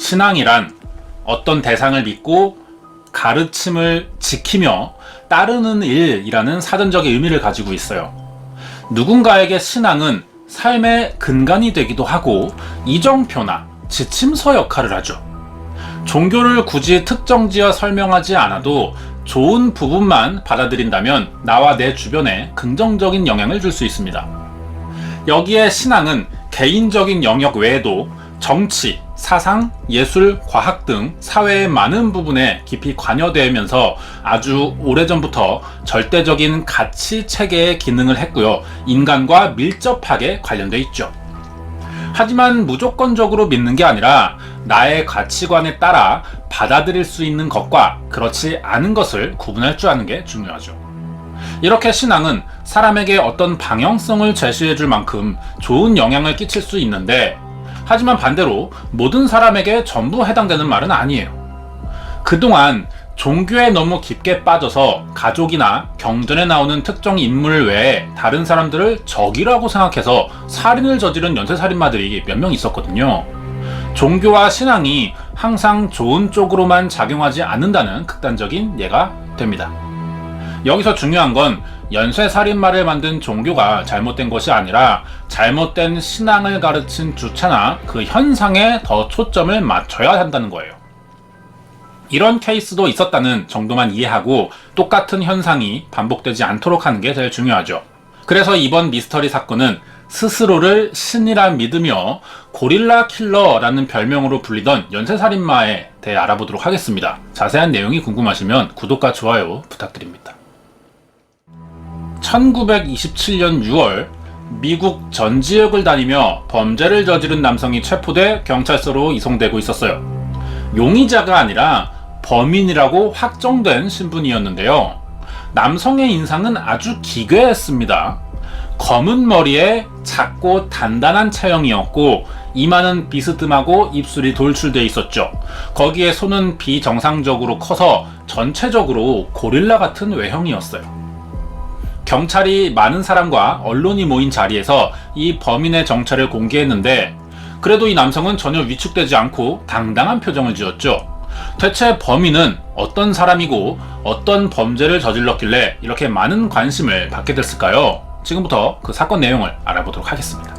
신앙이란 어떤 대상을 믿고 가르침을 지키며 따르는 일이라는 사전적인 의미를 가지고 있어요. 누군가에게 신앙은 삶의 근간이 되기도 하고 이정표나 지침서 역할을 하죠. 종교를 굳이 특정지어 설명하지 않아도 좋은 부분만 받아들인다면 나와 내 주변에 긍정적인 영향을 줄 수 있습니다. 여기에 신앙은 개인적인 영역 외에도 정치, 사상, 예술, 과학 등 사회의 많은 부분에 깊이 관여되면서 아주 오래전부터 절대적인 가치 체계의 기능을 했고요. 인간과 밀접하게 관련돼 있죠. 하지만 무조건적으로 믿는 게 아니라 나의 가치관에 따라 받아들일 수 있는 것과 그렇지 않은 것을 구분할 줄 아는 게 중요하죠. 이렇게 신앙은 사람에게 어떤 방향성을 제시해 줄 만큼 좋은 영향을 끼칠 수 있는데, 하지만 반대로 모든 사람에게 전부 해당되는 말은 아니에요. 그동안 종교에 너무 깊게 빠져서 가족이나 경전에 나오는 특정 인물 외에 다른 사람들을 적이라고 생각해서 살인을 저지른 연쇄살인마들이 몇 명 있었거든요. 종교와 신앙이 항상 좋은 쪽으로만 작용하지 않는다는 극단적인 예가 됩니다. 여기서 중요한 건 연쇄살인마를 만든 종교가 잘못된 것이 아니라 잘못된 신앙을 가르친 주체나 그 현상에 더 초점을 맞춰야 한다는 거예요. 이런 케이스도 있었다는 정도만 이해하고 똑같은 현상이 반복되지 않도록 하는 게 제일 중요하죠. 그래서 이번 미스터리 사건은 스스로를 신이라 믿으며 고릴라 킬러라는 별명으로 불리던 연쇄살인마에 대해 알아보도록 하겠습니다. 자세한 내용이 궁금하시면 구독과 좋아요 부탁드립니다. 1927년 6월 미국 전 지역을 다니며 범죄를 저지른 남성이 체포돼 경찰서로 이송되고 있었어요. 용의자가 아니라 범인이라고 확정된 신분이었는데요. 남성의 인상은 아주 기괴했습니다. 검은 머리에 작고 단단한 체형이었고 이마는 비스듬하고 입술이 돌출되어 있었죠. 거기에 손은 비정상적으로 커서 전체적으로 고릴라 같은 외형이었어요. 경찰이 많은 사람과 언론이 모인 자리에서 이 범인의 정체를 공개했는데, 그래도 이 남성은 전혀 위축되지 않고 당당한 표정을 지었죠. 대체 범인은 어떤 사람이고 어떤 범죄를 저질렀길래 이렇게 많은 관심을 받게 됐을까요? 지금부터 그 사건 내용을 알아보도록 하겠습니다.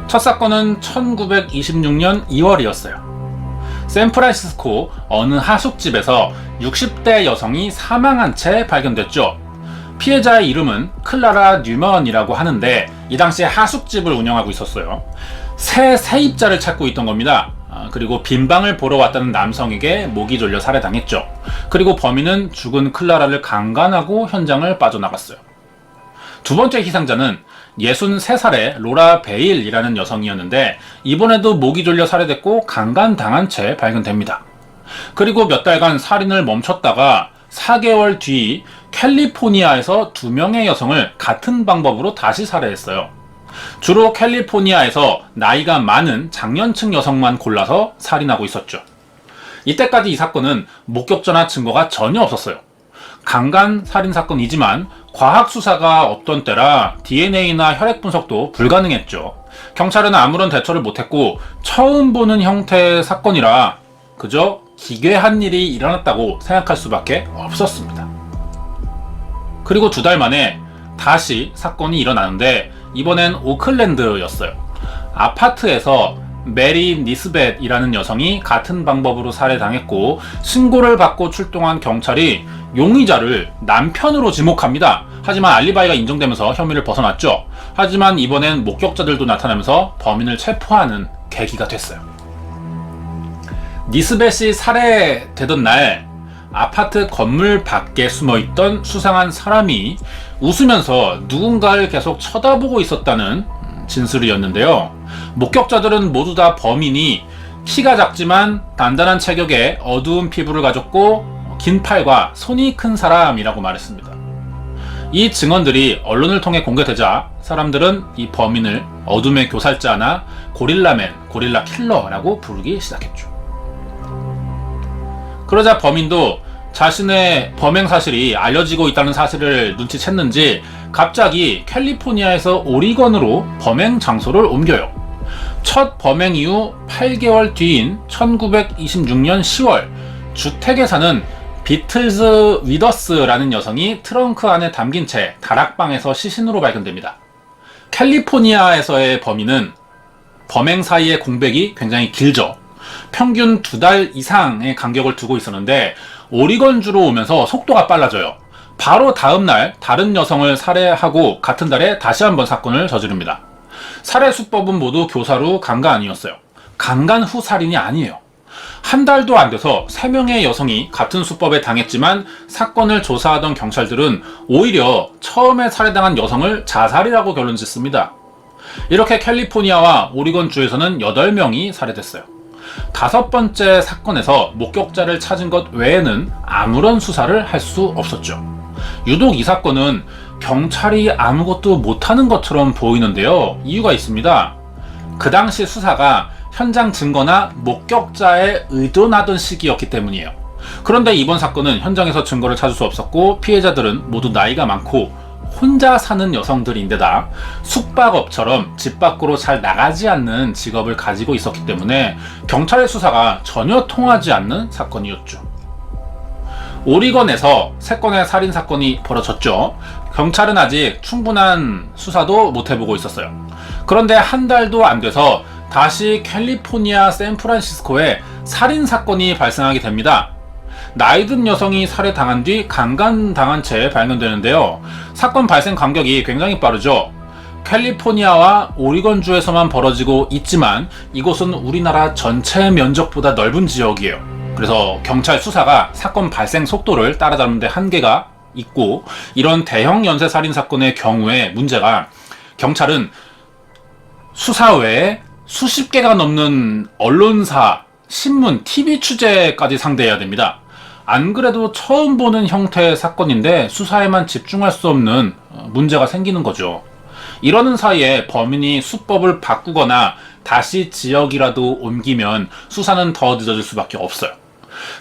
첫 사건은 1926년 2월이었어요. 샌프란시스코 어느 하숙집에서 60대 여성이 사망한 채 발견됐죠. 피해자의 이름은 클라라 뉴먼이라고 하는데 이 당시에 하숙집을 운영하고 있었어요. 새 세입자를 찾고 있던 겁니다. 그리고 빈방을 보러 왔다는 남성에게 목이 졸려 살해당했죠. 그리고 범인은 죽은 클라라를 강간하고 현장을 빠져나갔어요. 두 번째 희생자는 63살의 로라 베일이라는 여성이었는데 이번에도 목이 졸려 살해됐고 강간당한 채 발견됩니다. 그리고 몇 달간 살인을 멈췄다가 4개월 뒤 캘리포니아에서 2명의 여성을 같은 방법으로 다시 살해했어요. 주로 캘리포니아에서 나이가 많은 장년층 여성만 골라서 살인하고 있었죠. 이때까지 이 사건은 목격자나 증거가 전혀 없었어요. 강간 살인 사건이지만 과학 수사가 없던 때라 DNA나 혈액 분석도 불가능했죠. 경찰은 아무런 대처를 못했고 처음 보는 형태의 사건이라 그저 기괴한 일이 일어났다고 생각할 수밖에 없었습니다. 그리고 2달 만에 다시 사건이 일어나는데 이번엔 오클랜드였어요. 아파트에서 메리 니스벳이라는 여성이 같은 방법으로 살해당했고 신고를 받고 출동한 경찰이 용의자를 남편으로 지목합니다. 하지만 알리바이가 인정되면서 혐의를 벗어났죠. 하지만 이번엔 목격자들도 나타나면서 범인을 체포하는 계기가 됐어요. 니스벳이 살해되던 날 아파트 건물 밖에 숨어있던 수상한 사람이 웃으면서 누군가를 계속 쳐다보고 있었다는 진술이었는데요. 목격자들은 모두 다 범인이 키가 작지만 단단한 체격에 어두운 피부를 가졌고 긴 팔과 손이 큰 사람이라고 말했습니다. 이 증언들이 언론을 통해 공개되자 사람들은 이 범인을 어둠의 교살자나 고릴라맨, 고릴라 킬러라고 부르기 시작했죠. 그러자 범인도 자신의 범행 사실이 알려지고 있다는 사실을 눈치챘는지 갑자기 캘리포니아에서 오리건으로 범행 장소를 옮겨요. 첫 범행 이후 8개월 뒤인 1926년 10월 주택에 사는 비틀즈 위더스라는 여성이 트렁크 안에 담긴 채 다락방에서 시신으로 발견됩니다. 캘리포니아에서의 범인은 범행 사이의 공백이 굉장히 길죠. 평균 2달 이상의 간격을 두고 있었는데 오리건주로 오면서 속도가 빨라져요. 바로 다음날 다른 여성을 살해하고 같은 달에 다시 한번 사건을 저지릅니다. 살해 수법은 모두 교사로 강간이었어요. 강간 후 살인이 아니에요. 한 달도 안 돼서 3명의 여성이 같은 수법에 당했지만 사건을 조사하던 경찰들은 오히려 처음에 살해당한 여성을 자살이라고 결론 짓습니다. 이렇게 캘리포니아와 오리건주에서는 8명이 살해됐어요. 5번째 사건에서 목격자를 찾은 것 외에는 아무런 수사를 할 수 없었죠. 유독 이 사건은 경찰이 아무것도 못하는 것처럼 보이는데요. 이유가 있습니다. 그 당시 수사가 현장 증거나 목격자에 의존하던 시기였기 때문이에요. 그런데 이번 사건은 현장에서 증거를 찾을 수 없었고 피해자들은 모두 나이가 많고 혼자 사는 여성들인데다 숙박업처럼 집 밖으로 잘 나가지 않는 직업을 가지고 있었기 때문에 경찰의 수사가 전혀 통하지 않는 사건이었죠. 오리건에서 3건의 살인사건이 벌어졌죠. 경찰은 아직 충분한 수사도 못 해보고 있었어요. 그런데 한 달도 안 돼서 다시 캘리포니아 샌프란시스코에 살인사건이 발생하게 됩니다. 나이든 여성이 살해당한 뒤 강간당한 채 발견되는데요. 사건 발생 간격이 굉장히 빠르죠. 캘리포니아와 오리건주에서만 벌어지고 있지만 이곳은 우리나라 전체 면적보다 넓은 지역이에요. 그래서 경찰 수사가 사건 발생 속도를 따라잡는 데 한계가 있고, 이런 대형 연쇄 살인 사건의 경우에 문제가 경찰은 수사 외에 수십 개가 넘는 언론사, 신문, TV 취재까지 상대해야 됩니다. 안 그래도 처음 보는 형태의 사건인데 수사에만 집중할 수 없는 문제가 생기는 거죠. 이러는 사이에 범인이 수법을 바꾸거나 다시 지역이라도 옮기면 수사는 더 늦어질 수밖에 없어요.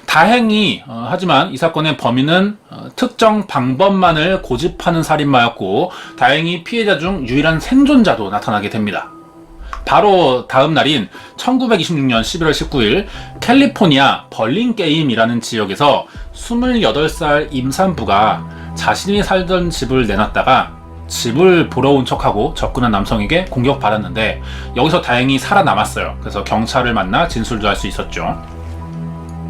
다행히 하지만 이 사건의 범인은 특정 방법만을 고집하는 살인마였고, 다행히 피해자 중 유일한 생존자도 나타나게 됩니다. 바로 다음 날인 1926년 11월 19일 캘리포니아 벌링게임이라는 지역에서 28살 임산부가 자신이 살던 집을 내놨다가 집을 보러 온 척하고 접근한 남성에게 공격받았는데 여기서 다행히 살아남았어요. 그래서 경찰을 만나 진술도 할 수 있었죠.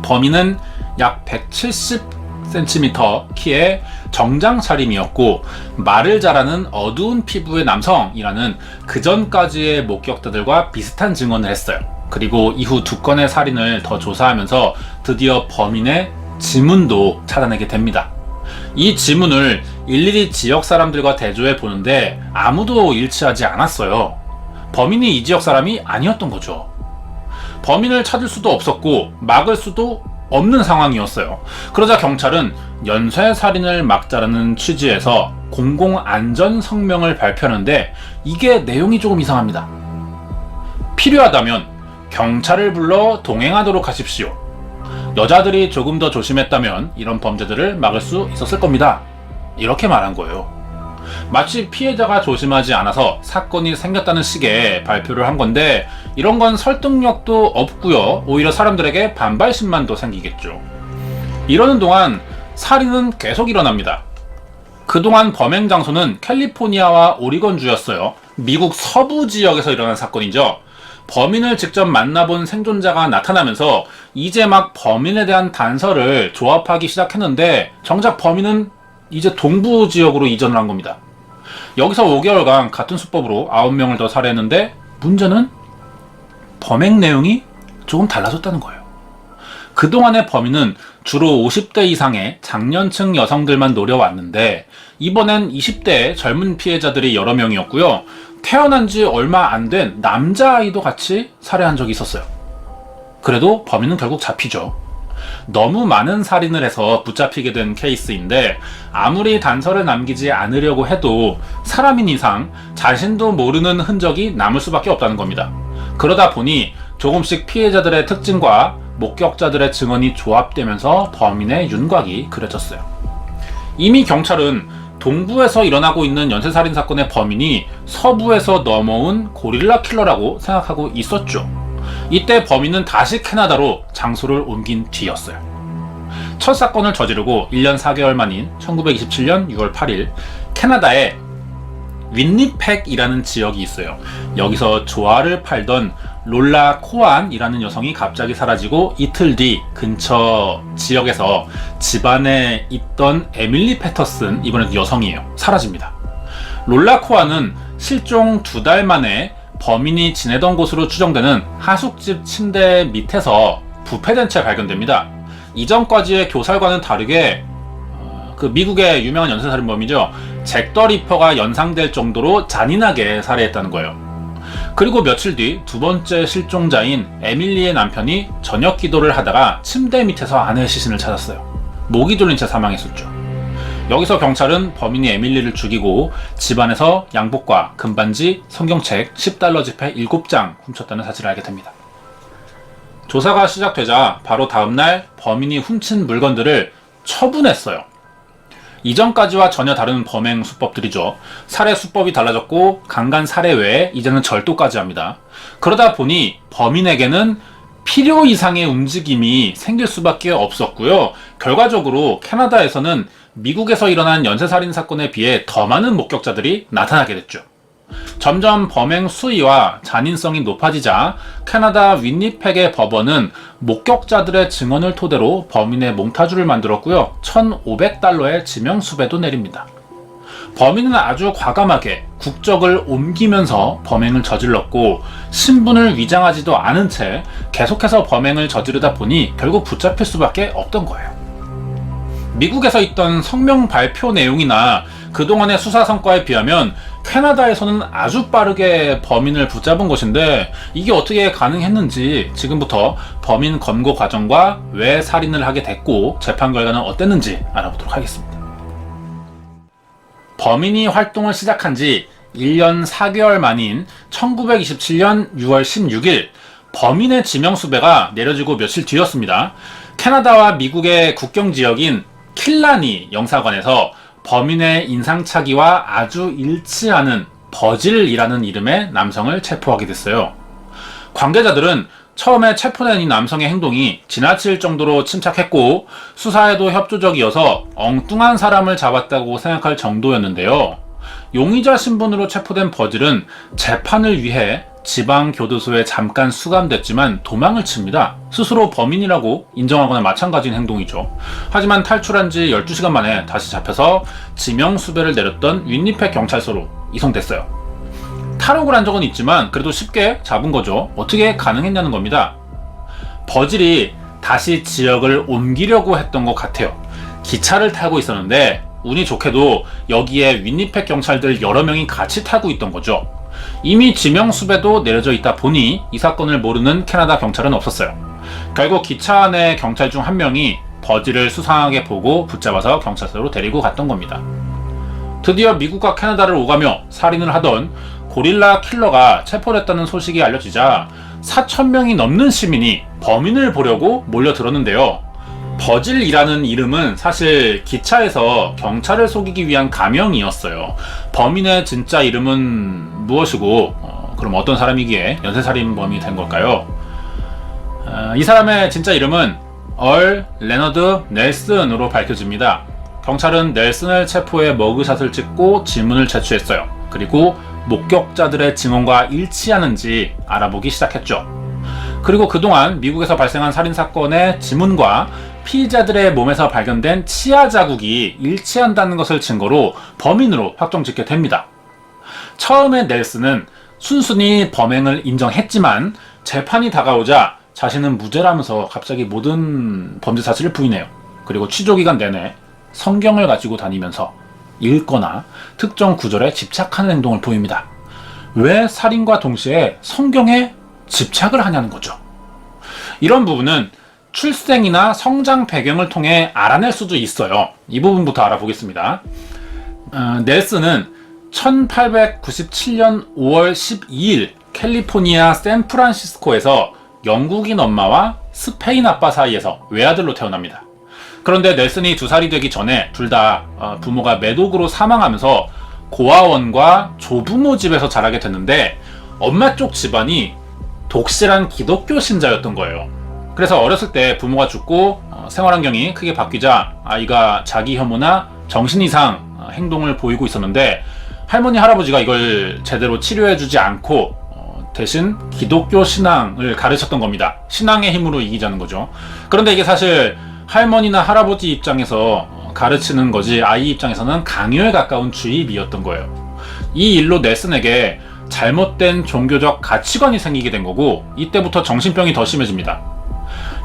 범인은 약 170cm 키의 정장 차림이었고 말을 잘하는 어두운 피부의 남성이라는 그전까지의 목격자들과 비슷한 증언을 했어요. 그리고 이후 2건의 살인을 더 조사하면서 드디어 범인의 지문도 찾아내게 됩니다. 이 지문을 일일이 지역 사람들과 대조해 보는데 아무도 일치하지 않았어요. 범인이 이 지역 사람이 아니었던 거죠. 범인을 찾을 수도 없었고 막을 수도 없는 상황이었어요. 그러자 경찰은 연쇄살인을 막자라는 취지에서 공공안전성명을 발표하는데 이게 내용이 조금 이상합니다. 필요하다면 경찰을 불러 동행하도록 하십시오. 여자들이 조금 더 조심했다면 이런 범죄들을 막을 수 있었을 겁니다. 이렇게 말한 거예요. 마치 피해자가 조심하지 않아서 사건이 생겼다는 식의 발표를 한 건데 이런 건 설득력도 없고요. 오히려 사람들에게 반발심만도 생기겠죠. 이러는 동안 살인은 계속 일어납니다. 그동안 범행 장소는 캘리포니아와 오리건주였어요. 미국 서부 지역에서 일어난 사건이죠. 범인을 직접 만나본 생존자가 나타나면서 이제 막 범인에 대한 단서를 조합하기 시작했는데 정작 범인은 이제 동부 지역으로 이전을 한 겁니다. 여기서 5개월간 같은 수법으로 9명을 더 살해했는데 문제는 범행 내용이 조금 달라졌다는 거예요. 그동안의 범인은 주로 50대 이상의 장년층 여성들만 노려왔는데 이번엔 20대의 젊은 피해자들이 여러 명이었고요. 태어난 지 얼마 안 된 남자아이도 같이 살해한 적이 있었어요. 그래도 범인은 결국 잡히죠. 너무 많은 살인을 해서 붙잡히게 된 케이스인데 아무리 단서를 남기지 않으려고 해도 사람인 이상 자신도 모르는 흔적이 남을 수밖에 없다는 겁니다. 그러다 보니 조금씩 피해자들의 특징과 목격자들의 증언이 조합되면서 범인의 윤곽이 그려졌어요. 이미 경찰은 동부에서 일어나고 있는 연쇄살인 사건의 범인이 서부에서 넘어온 고릴라 킬러라고 생각하고 있었죠. 이때 범인은 다시 캐나다로 장소를 옮긴 뒤였어요. 첫 사건을 저지르고 1년 4개월 만인 1927년 6월 8일 캐나다에 윈니펙이라는 지역이 있어요. 여기서 조화를 팔던 롤라 코안이라는 여성이 갑자기 사라지고 이틀 뒤 근처 지역에서 집안에 있던 에밀리 패터슨, 이번에도 여성이에요, 사라집니다. 롤라 코안은 실종 2달 만에 범인이 지내던 곳으로 추정되는 하숙집 침대 밑에서 부패된 채 발견됩니다. 이전까지의 교살과는 다르게 그 미국의 유명한 연쇄살인범이죠, 잭 더 리퍼가 연상될 정도로 잔인하게 살해했다는 거예요. 그리고 며칠 뒤 두 번째 실종자인 에밀리의 남편이 저녁 기도를 하다가 침대 밑에서 아내의 시신을 찾았어요. 목이 졸린 채 사망했었죠. 여기서 경찰은 범인이 에밀리를 죽이고 집안에서 양복과 금반지, 성경책, $10 지폐 7장 훔쳤다는 사실을 알게 됩니다. 조사가 시작되자 바로 다음날 범인이 훔친 물건들을 처분했어요. 이전까지와 전혀 다른 범행 수법들이죠. 살해 수법이 달라졌고 강간 살해 외에 이제는 절도까지 합니다. 그러다 보니 범인에게는 필요 이상의 움직임이 생길 수밖에 없었고요. 결과적으로 캐나다에서는 미국에서 일어난 연쇄살인 사건에 비해 더 많은 목격자들이 나타나게 됐죠. 점점 범행 수위와 잔인성이 높아지자 캐나다 윈니펙의 법원은 목격자들의 증언을 토대로 범인의 몽타주를 만들었고요. $1,500의 지명수배도 내립니다. 범인은 아주 과감하게 국적을 옮기면서 범행을 저질렀고 신분을 위장하지도 않은 채 계속해서 범행을 저지르다 보니 결국 붙잡힐 수밖에 없던 거예요. 미국에서 있던 성명 발표 내용이나 그동안의 수사 성과에 비하면 캐나다에서는 아주 빠르게 범인을 붙잡은 것인데 이게 어떻게 가능했는지 지금부터 범인 검거 과정과 왜 살인을 하게 됐고 재판 결과는 어땠는지 알아보도록 하겠습니다. 범인이 활동을 시작한 지 1년 4개월 만인 1927년 6월 16일 범인의 지명수배가 내려지고 며칠 뒤였습니다. 캐나다와 미국의 국경 지역인 킬라니 영사관에서 범인의 인상착의와 아주 일치하는 버질이라는 이름의 남성을 체포하게 됐어요. 관계자들은 처음에 체포된 이 남성의 행동이 지나칠 정도로 침착했고 수사에도 협조적이어서 엉뚱한 사람을 잡았다고 생각할 정도였는데요. 용의자 신분으로 체포된 버질은 재판을 위해 지방교도소에 잠깐 수감됐지만 도망을 칩니다. 스스로 범인이라고 인정하거나 마찬가지인 행동이죠. 하지만 탈출한 지 12시간 만에 다시 잡혀서 지명수배를 내렸던 윈니펙 경찰서로 이송됐어요. 탈옥을 한 적은 있지만 그래도 쉽게 잡은 거죠. 어떻게 가능했냐는 겁니다. 버질이 다시 지역을 옮기려고 했던 것 같아요. 기차를 타고 있었는데 운이 좋게도 여기에 윈니펙 경찰들 여러 명이 같이 타고 있던 거죠. 이미 지명수배도 내려져 있다 보니 이 사건을 모르는 캐나다 경찰은 없었어요. 결국 기차 안에 경찰 중 한 명이 버질을 수상하게 보고 붙잡아서 경찰서로 데리고 갔던 겁니다. 드디어 미국과 캐나다를 오가며 살인을 하던 고릴라 킬러가 체포됐다는 소식이 알려지자 4,000명이 넘는 시민이 범인을 보려고 몰려들었는데요. 버질이라는 이름은 사실 기차에서 경찰을 속이기 위한 가명이었어요. 범인의 진짜 이름은 무엇이고 그럼 어떤 사람이기에 연쇄살인범이 된 걸까요? 이 사람의 진짜 이름은 얼 레너드 넬슨으로 밝혀집니다. 경찰은 넬슨을 체포해 머그샷을 찍고 지문을 제출했어요. 그리고 목격자들의 증언과 일치하는지 알아보기 시작했죠. 그리고 그동안 미국에서 발생한 살인사건의 지문과 피의자들의 몸에서 발견된 치아 자국이 일치한다는 것을 증거로 범인으로 확정짓게 됩니다. 처음에 넬슨은 순순히 범행을 인정했지만 재판이 다가오자 자신은 무죄라면서 갑자기 모든 범죄 사실을 부인해요. 그리고 취조기간 내내 성경을 가지고 다니면서 읽거나 특정 구절에 집착하는 행동을 보입니다. 왜 살인과 동시에 성경에 집착을 하냐는 거죠. 이런 부분은 출생이나 성장 배경을 통해 알아낼 수도 있어요. 이 부분부터 알아보겠습니다. 넬슨은 1897년 5월 12일 캘리포니아 샌프란시스코에서 영국인 엄마와 스페인 아빠 사이에서 외아들로 태어납니다. 그런데 넬슨이 2살이 되기 전에 둘 다 부모가 매독으로 사망하면서 고아원과 조부모 집에서 자라게 됐는데 엄마 쪽 집안이 독실한 기독교 신자였던 거예요. 그래서 어렸을 때 부모가 죽고 생활 환경이 크게 바뀌자 아이가 자기 혐오나 정신 이상 행동을 보이고 있었는데 할머니 할아버지가 이걸 제대로 치료해주지 않고 대신 기독교 신앙을 가르쳤던 겁니다. 신앙의 힘으로 이기자는 거죠. 그런데 이게 사실 할머니나 할아버지 입장에서 가르치는 거지 아이 입장에서는 강요에 가까운 주입이었던 거예요. 이 일로 넬슨에게 잘못된 종교적 가치관이 생기게 된 거고 이때부터 정신병이 더 심해집니다.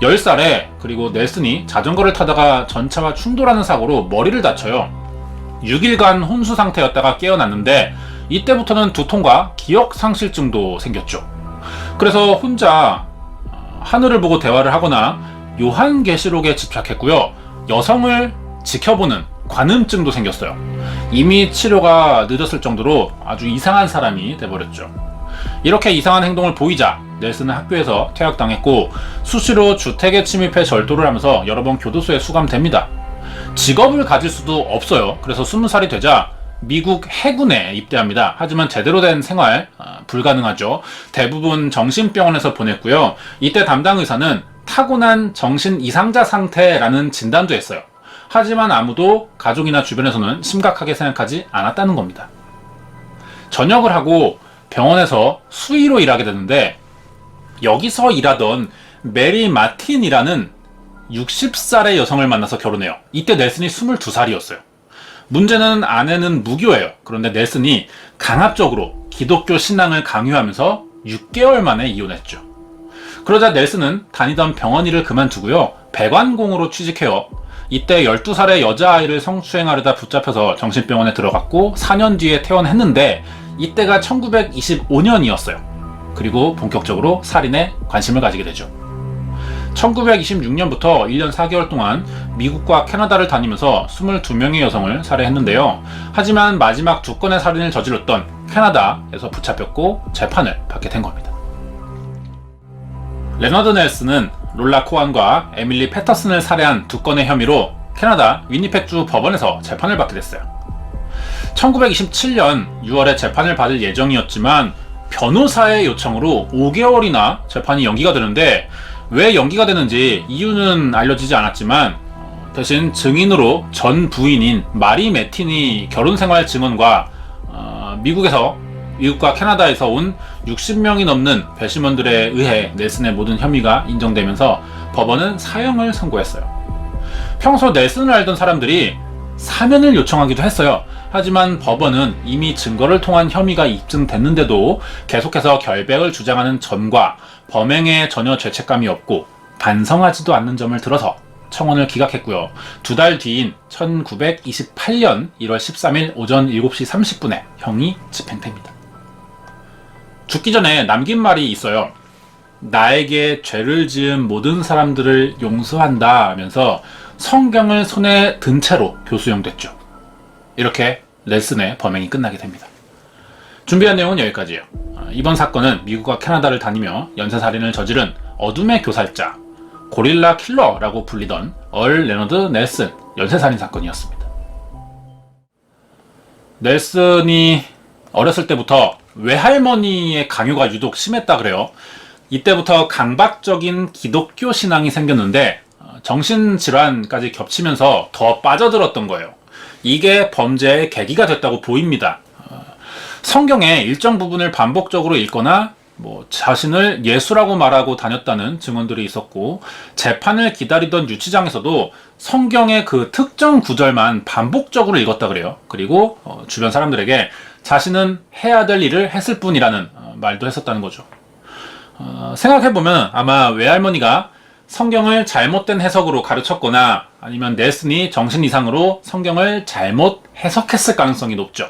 10살에 그리고 넬슨이 자전거를 타다가 전차와 충돌하는 사고로 머리를 다쳐요. 6일간 혼수 상태였다가 깨어났는데 이때부터는 두통과 기억 상실증도 생겼죠. 그래서 혼자 하늘을 보고 대화를 하거나 요한계시록에 집착했고요. 여성을 지켜보는 관음증도 생겼어요. 이미 치료가 늦었을 정도로 아주 이상한 사람이 돼버렸죠. 이렇게 이상한 행동을 보이자 넬슨은 학교에서 퇴학당했고 수시로 주택에 침입해 절도를 하면서 여러 번 교도소에 수감됩니다. 직업을 가질 수도 없어요. 그래서 20살이 되자 미국 해군에 입대합니다. 하지만 제대로 된 생활 불가능하죠. 대부분 정신병원에서 보냈고요. 이때 담당 의사는 타고난 정신 이상자 상태라는 진단도 했어요. 하지만 아무도 가족이나 주변에서는 심각하게 생각하지 않았다는 겁니다. 전역을 하고 병원에서 수의로 일하게 되는데 여기서 일하던 메리 마틴이라는 60살의 여성을 만나서 결혼해요. 이때 넬슨이 22살이었어요. 문제는 아내는 무교예요. 그런데 넬슨이 강압적으로 기독교 신앙을 강요하면서 6개월 만에 이혼했죠. 그러자 넬슨은 다니던 병원 일을 그만두고요. 배관공으로 취직해요. 이때 12살의 여자아이를 성추행하려다 붙잡혀서 정신병원에 들어갔고 4년 뒤에 퇴원했는데 이때가 1925년이었어요. 그리고 본격적으로 살인에 관심을 가지게 되죠. 1926년부터 1년 4개월 동안 미국과 캐나다를 다니면서 22명의 여성을 살해했는데요. 하지만 마지막 2건의 살인을 저질렀던 캐나다에서 붙잡혔고 재판을 받게 된 겁니다. 레너드 넬슨은 롤라 코안과 에밀리 패터슨을 살해한 2건의 혐의로 캐나다 위니펙주 법원에서 재판을 받게 됐어요. 1927년 6월에 재판을 받을 예정이었지만 변호사의 요청으로 5개월이나 재판이 연기가 되는데 왜 연기가 되는지 이유는 알려지지 않았지만 대신 증인으로 전 부인인 마리 매틴이 결혼생활 증언과 미국과 캐나다에서 온 60명이 넘는 배심원들에 의해 넬슨의 모든 혐의가 인정되면서 법원은 사형을 선고했어요. 평소 넬슨을 알던 사람들이 사면을 요청하기도 했어요. 하지만 법원은 이미 증거를 통한 혐의가 입증됐는데도 계속해서 결백을 주장하는 점과 범행에 전혀 죄책감이 없고 반성하지도 않는 점을 들어서 청원을 기각했고요. 2달 뒤인 1928년 1월 13일 오전 7시 30분에 형이 집행됩니다. 죽기 전에 남긴 말이 있어요. 나에게 죄를 지은 모든 사람들을 용서한다 하면서 성경을 손에 든 채로 교수형됐죠. 이렇게 넬슨의 범행이 끝나게 됩니다. 준비한 내용은 여기까지예요. 이번 사건은 미국과 캐나다를 다니며 연쇄살인을 저지른 어둠의 교살자, 고릴라 킬러라고 불리던 얼 레너드 넬슨 연쇄살인 사건이었습니다. 넬슨이 어렸을 때부터 외할머니의 강요가 유독 심했다 그래요. 이때부터 강박적인 기독교 신앙이 생겼는데 정신질환까지 겹치면서 더 빠져들었던 거예요. 이게 범죄의 계기가 됐다고 보입니다. 성경의 일정 부분을 반복적으로 읽거나 자신을 예수라고 말하고 다녔다는 증언들이 있었고 재판을 기다리던 유치장에서도 성경의 그 특정 구절만 반복적으로 읽었다 그래요. 그리고 주변 사람들에게 자신은 해야 될 일을 했을 뿐이라는 말도 했었다는 거죠. 생각해보면 아마 외할머니가 성경을 잘못된 해석으로 가르쳤거나 아니면 넬슨이 정신 이상으로 성경을 잘못 해석했을 가능성이 높죠.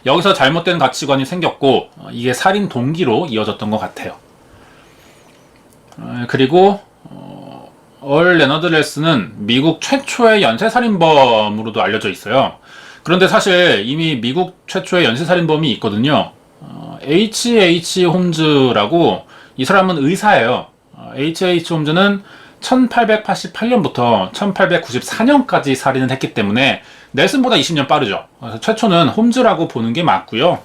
여기서 잘못된 가치관이 생겼고 이게 살인 동기로 이어졌던 것 같아요. 그리고 얼 레너드 넬슨은 미국 최초의 연쇄살인범으로도 알려져 있어요. 그런데 사실 이미 미국 최초의 연쇄살인범이 있거든요. H.H. 홈즈라고 이 사람은 의사예요. H.H. 홈즈는 1888년부터 1894년까지 살인을 했기 때문에 넬슨보다 20년 빠르죠. 그래서 최초는 홈즈라고 보는 게 맞고요.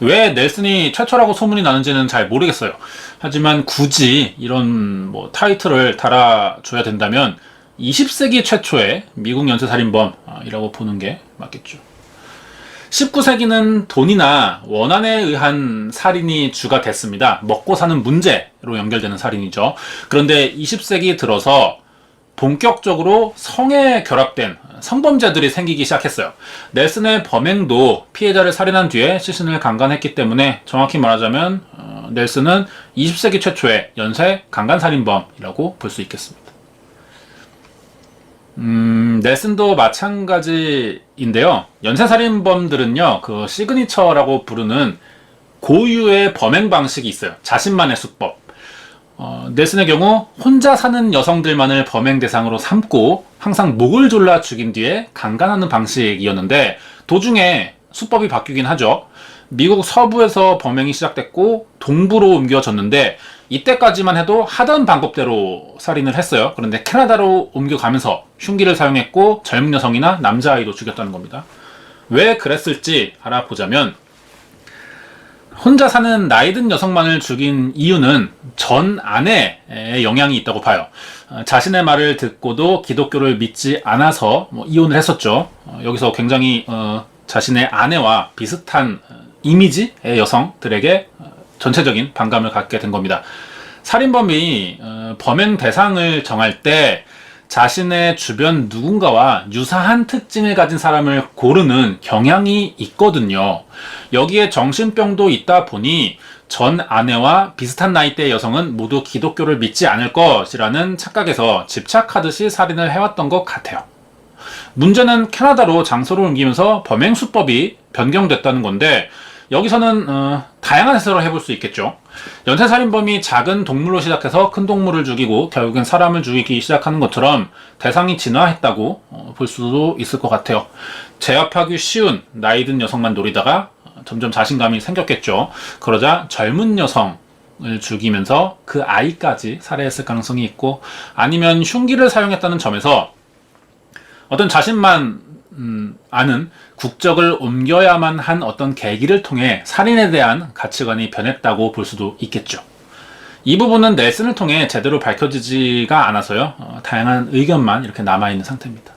왜 넬슨이 최초라고 소문이 나는지는 잘 모르겠어요. 하지만 굳이 이런 타이틀을 달아줘야 된다면 20세기 최초의 미국 연쇄살인범이라고 보는 게 맞겠죠. 19세기는 돈이나 원한에 의한 살인이 주가 됐습니다. 먹고 사는 문제로 연결되는 살인이죠. 그런데 20세기 들어서 본격적으로 성에 결합된 성범죄들이 생기기 시작했어요. 넬슨의 범행도 피해자를 살인한 뒤에 시신을 강간했기 때문에 정확히 말하자면 넬슨은 20세기 최초의 연쇄 강간살인범이라고 볼 수 있겠습니다. 넬슨도 마찬가지인데요. 연쇄살인범들은요, 그 시그니처라고 부르는 고유의 범행 방식이 있어요. 자신만의 수법. 넬슨의 경우 혼자 사는 여성들만을 범행 대상으로 삼고 항상 목을 졸라 죽인 뒤에 강간하는 방식이었는데 도중에 수법이 바뀌긴 하죠. 미국 서부에서 범행이 시작됐고 동부로 옮겨졌는데 이때까지만 해도 하던 방법대로 살인을 했어요. 그런데 캐나다로 옮겨가면서 흉기를 사용했고 젊은 여성이나 남자아이도 죽였다는 겁니다. 왜 그랬을지 알아보자면 혼자 사는 나이든 여성만을 죽인 이유는 전 아내의 영향이 있다고 봐요. 자신의 말을 듣고도 기독교를 믿지 않아서 이혼을 했었죠. 여기서 굉장히 자신의 아내와 비슷한 이미지의 여성들에게 전체적인 반감을 갖게 된 겁니다. 살인범이 범행 대상을 정할 때 자신의 주변 누군가와 유사한 특징을 가진 사람을 고르는 경향이 있거든요. 여기에 정신병도 있다 보니 전 아내와 비슷한 나이대의 여성은 모두 기독교를 믿지 않을 것이라는 착각에서 집착하듯이 살인을 해왔던 것 같아요. 문제는 캐나다로 장소를 옮기면서 범행 수법이 변경됐다는 건데 여기서는 다양한 해석을 해볼 수 있겠죠. 연쇄살인범이 작은 동물로 시작해서 큰 동물을 죽이고 결국엔 사람을 죽이기 시작하는 것처럼 대상이 진화했다고 볼 수도 있을 것 같아요. 제압하기 쉬운 나이든 여성만 노리다가 점점 자신감이 생겼겠죠. 그러자 젊은 여성을 죽이면서 그 아이까지 살해했을 가능성이 있고 아니면 흉기를 사용했다는 점에서 어떤 자신만 아는 국적을 옮겨야만 한 어떤 계기를 통해 살인에 대한 가치관이 변했다고 볼 수도 있겠죠. 이 부분은 넬슨을 통해 제대로 밝혀지지가 않아서요. 다양한 의견만 이렇게 남아있는 상태입니다.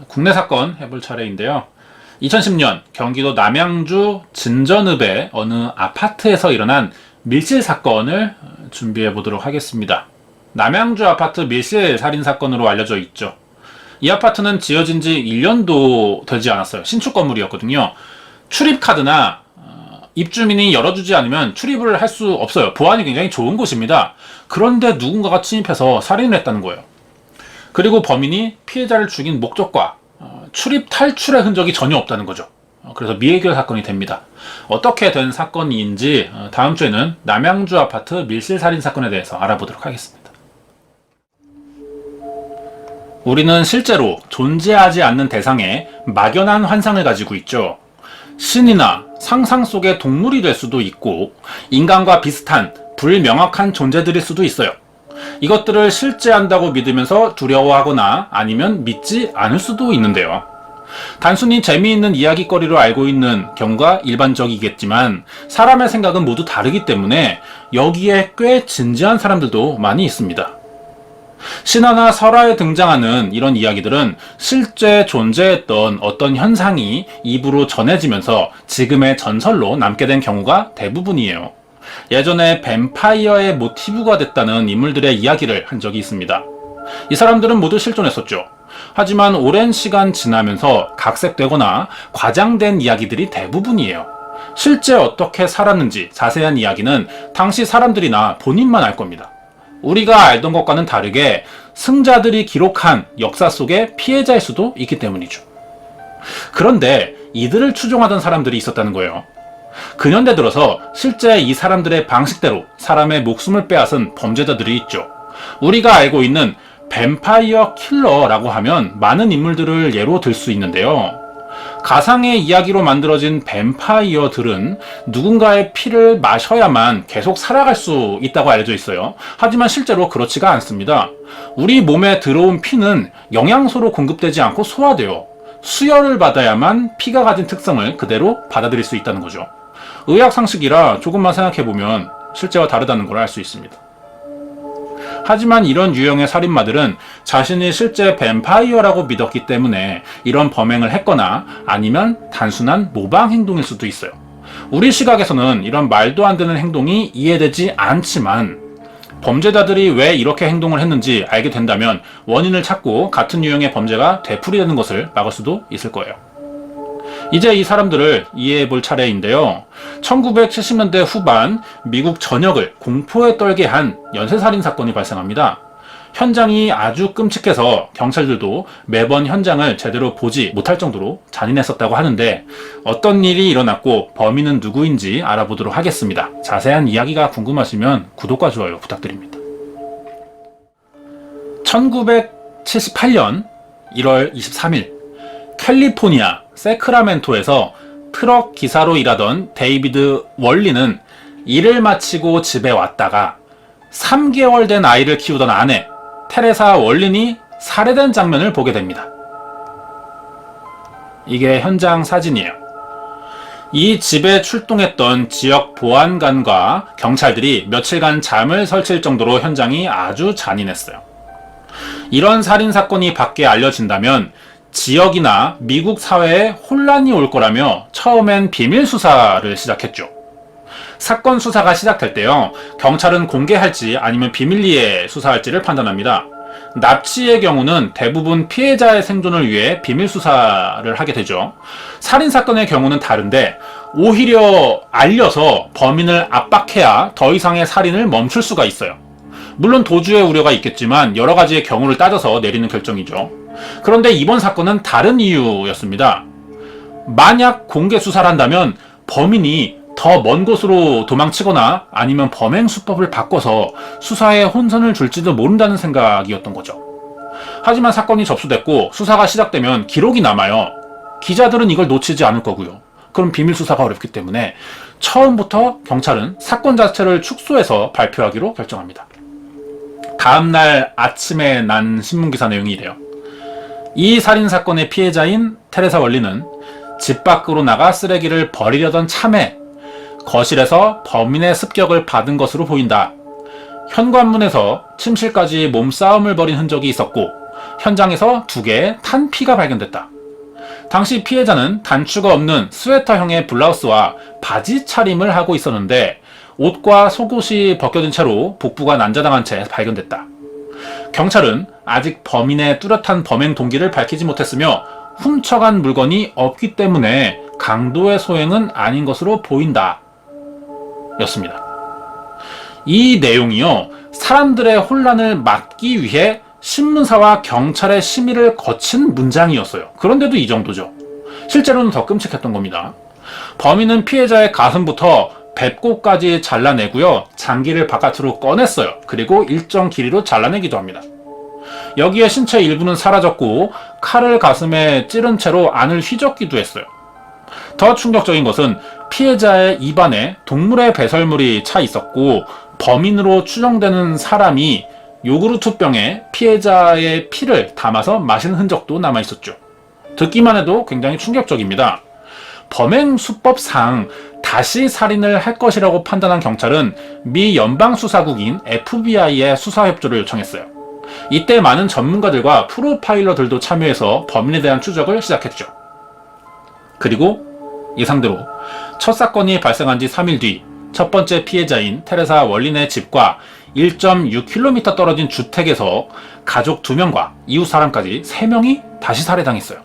국내 사건 해볼 차례인데요. 2010년 경기도 남양주 진전읍의 어느 아파트에서 일어난 밀실 사건을 준비해 보도록 하겠습니다. 남양주 아파트 밀실 살인 사건으로 알려져 있죠. 이 아파트는 지어진 지 1년도 되지 않았어요. 신축 건물이었거든요. 출입카드나 입주민이 열어주지 않으면 출입을 할 수 없어요. 보안이 굉장히 좋은 곳입니다. 그런데 누군가가 침입해서 살인을 했다는 거예요. 그리고 범인이 피해자를 죽인 목적과 출입 탈출의 흔적이 전혀 없다는 거죠. 그래서 미해결 사건이 됩니다. 어떻게 된 사건인지 다음 주에는 남양주 아파트 밀실 살인 사건에 대해서 알아보도록 하겠습니다. 우리는 실제로 존재하지 않는 대상에 막연한 환상을 가지고 있죠. 신이나 상상 속의 동물이 될 수도 있고 인간과 비슷한 불명확한 존재들일 수도 있어요. 이것들을 실제한다고 믿으면서 두려워하거나 아니면 믿지 않을 수도 있는데요. 단순히 재미있는 이야기거리로 알고 있는 경우가 일반적이겠지만 사람의 생각은 모두 다르기 때문에 여기에 꽤 진지한 사람들도 많이 있습니다. 신화나 설화에 등장하는 이런 이야기들은 실제 존재했던 어떤 현상이 입으로 전해지면서 지금의 전설로 남게 된 경우가 대부분이에요. 예전에 뱀파이어의 모티브가 됐다는 인물들의 이야기를 한 적이 있습니다. 이 사람들은 모두 실존했었죠. 하지만 오랜 시간 지나면서 각색되거나 과장된 이야기들이 대부분이에요. 실제 어떻게 살았는지 자세한 이야기는 당시 사람들이나 본인만 알 겁니다. 우리가 알던 것과는 다르게 승자들이 기록한 역사 속의 피해자일 수도 있기 때문이죠. 그런데 이들을 추종하던 사람들이 있었다는 거예요. 근현대 들어서 실제 이 사람들의 방식대로 사람의 목숨을 빼앗은 범죄자들이 있죠. 우리가 알고 있는 뱀파이어 킬러라고 하면 많은 인물들을 예로 들 수 있는데요. 가상의 이야기로 만들어진 뱀파이어들은 누군가의 피를 마셔야만 계속 살아갈 수 있다고 알려져 있어요. 하지만 실제로 그렇지가 않습니다. 우리 몸에 들어온 피는 영양소로 공급되지 않고 소화돼요. 수혈을 받아야만 피가 가진 특성을 그대로 받아들일 수 있다는 거죠. 의학 상식이라 조금만 생각해보면 실제와 다르다는 걸 알 수 있습니다. 하지만 이런 유형의 살인마들은 자신이 실제 뱀파이어라고 믿었기 때문에 이런 범행을 했거나 아니면 단순한 모방 행동일 수도 있어요. 우리 시각에서는 이런 말도 안 되는 행동이 이해되지 않지만 범죄자들이 왜 이렇게 행동을 했는지 알게 된다면 원인을 찾고 같은 유형의 범죄가 되풀이되는 것을 막을 수도 있을 거예요. 이제 이 사람들을 이해해 볼 차례인데요. 1970년대 후반 미국 전역을 공포에 떨게 한 연쇄살인 사건이 발생합니다. 현장이 아주 끔찍해서 경찰들도 매번 현장을 제대로 보지 못할 정도로 잔인했었다고 하는데 어떤 일이 일어났고 범인은 누구인지 알아보도록 하겠습니다. 자세한 이야기가 궁금하시면 구독과 좋아요 부탁드립니다. 1978년 1월 23일 캘리포니아 세크라멘토에서 트럭 기사로 일하던 데이비드 월리는 일을 마치고 집에 왔다가 3개월 된 아이를 키우던 아내 테레사 월린이 살해된 장면을 보게 됩니다. 이게 현장 사진이에요. 이 집에 출동했던 지역 보안관과 경찰들이 며칠간 잠을 설칠 정도로 현장이 아주 잔인했어요. 이런 살인사건이 밖에 알려진다면 지역이나 미국 사회에 혼란이 올 거라며 처음엔 비밀 수사를 시작했죠. 사건 수사가 시작될 때요, 경찰은 공개할지 아니면 비밀리에 수사할지를 판단합니다. 납치의 경우는 대부분 피해자의 생존을 위해 비밀 수사를 하게 되죠. 살인사건의 경우는 다른데 오히려 알려서 범인을 압박해야 더 이상의 살인을 멈출 수가 있어요. 물론 도주의 우려가 있겠지만 여러 가지의 경우를 따져서 내리는 결정이죠. 그런데 이번 사건은 다른 이유였습니다. 만약 공개 수사를 한다면 범인이 더 먼 곳으로 도망치거나 아니면 범행 수법을 바꿔서 수사에 혼선을 줄지도 모른다는 생각이었던 거죠. 하지만 사건이 접수됐고 수사가 시작되면 기록이 남아요. 기자들은 이걸 놓치지 않을 거고요. 그럼 비밀 수사가 어렵기 때문에 처음부터 경찰은 사건 자체를 축소해서 발표하기로 결정합니다. 다음날 아침에 난 신문기사 내용이 이래요. 이 살인사건의 피해자인 테레사 월리는 집 밖으로 나가 쓰레기를 버리려던 참에 거실에서 범인의 습격을 받은 것으로 보인다. 현관문에서 침실까지 몸싸움을 벌인 흔적이 있었고 현장에서 2개의 탄 피가 발견됐다. 당시 피해자는 단추가 없는 스웨터형의 블라우스와 바지 차림을 하고 있었는데 옷과 속옷이 벗겨진 채로 복부가 난자당한 채 발견됐다. 경찰은 아직 범인의 뚜렷한 범행 동기를 밝히지 못했으며 훔쳐간 물건이 없기 때문에 강도의 소행은 아닌 것으로 보인다. 였습니다. 이 내용이요, 사람들의 혼란을 막기 위해 신문사와 경찰의 심의를 거친 문장이었어요. 그런데도 이 정도죠. 실제로는 더 끔찍했던 겁니다. 범인은 피해자의 가슴부터 배꼽까지 잘라내고요, 장기를 바깥으로 꺼냈어요. 그리고 일정 길이로 잘라내기도 합니다. 여기에 신체 일부는 사라졌고 칼을 가슴에 찌른 채로 안을 휘젓기도 했어요. 더 충격적인 것은 피해자의 입안에 동물의 배설물이 차 있었고 범인으로 추정되는 사람이 요구르트병에 피해자의 피를 담아서 마신 흔적도 남아 있었죠. 듣기만 해도 굉장히 충격적입니다. 범행 수법상 다시 살인을 할 것이라고 판단한 경찰은 미 연방수사국인 FBI의 수사 협조를 요청했어요. 이때 많은 전문가들과 프로파일러들도 참여해서 범인에 대한 추적을 시작했죠. 그리고 예상대로 첫 사건이 발생한 지 3일 뒤 첫 번째 피해자인 테레사 월린의 집과 1.6km 떨어진 주택에서 가족 2명과 이웃 사람까지 3명이 다시 살해당했어요.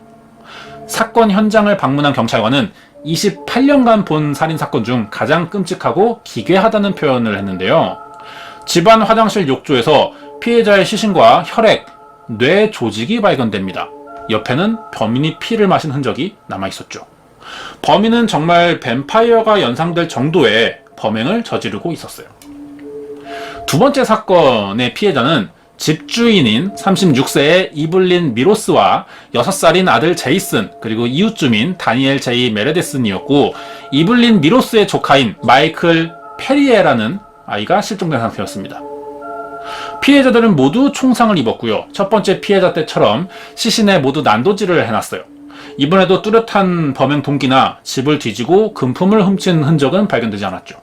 사건 현장을 방문한 경찰관은 28년간 본 살인사건 중 가장 끔찍하고 기괴하다는 표현을 했는데요. 집안 화장실 욕조에서 피해자의 시신과 혈액, 뇌 조직이 발견됩니다. 옆에는 범인이 피를 마신 흔적이 남아있었죠. 범인은 정말 뱀파이어가 연상될 정도의 범행을 저지르고 있었어요. 두 번째 사건의 피해자는 집주인인 36세의 이블린 미로스와 6살인 아들 제이슨, 그리고 이웃 주민 다니엘 제이 메레데슨이었고, 이블린 미로스의 조카인 마이클 페리에라는 아이가 실종된 상태였습니다. 피해자들은 모두 총상을 입었고요. 첫 번째 피해자 때처럼 시신에 모두 난도질을 해놨어요. 이번에도 뚜렷한 범행 동기나 집을 뒤지고 금품을 훔친 흔적은 발견되지 않았죠.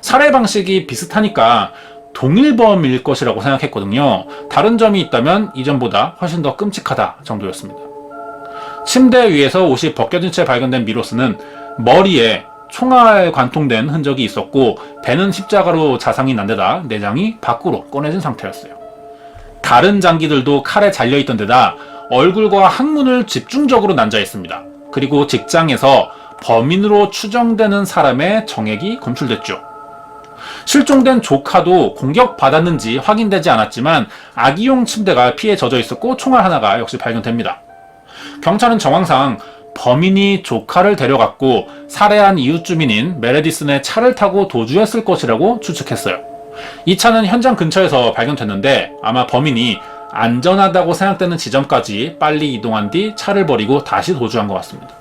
살해 방식이 비슷하니까 동일범일 것이라고 생각했거든요. 다른 점이 있다면 이전보다 훨씬 더 끔찍하다 정도였습니다. 침대 위에서 옷이 벗겨진 채 발견된 미로스는 머리에 총알 관통된 흔적이 있었고, 배는 십자가로 자상이 난 데다 내장이 밖으로 꺼내진 상태였어요. 다른 장기들도 칼에 잘려있던 데다 얼굴과 항문을 집중적으로 난자 있습니다. 그리고 직장에서 범인으로 추정되는 사람의 정액이 검출됐죠. 실종된 조카도 공격받았는지 확인되지 않았지만 아기용 침대가 피에 젖어 있었고 총알 하나가 역시 발견됩니다. 경찰은 정황상 범인이 조카를 데려갔고 살해한 이웃 주민인 메레디슨의 차를 타고 도주했을 것이라고 추측했어요. 이 차는 현장 근처에서 발견됐는데 아마 범인이 안전하다고 생각되는 지점까지 빨리 이동한 뒤 차를 버리고 다시 도주한 것 같습니다.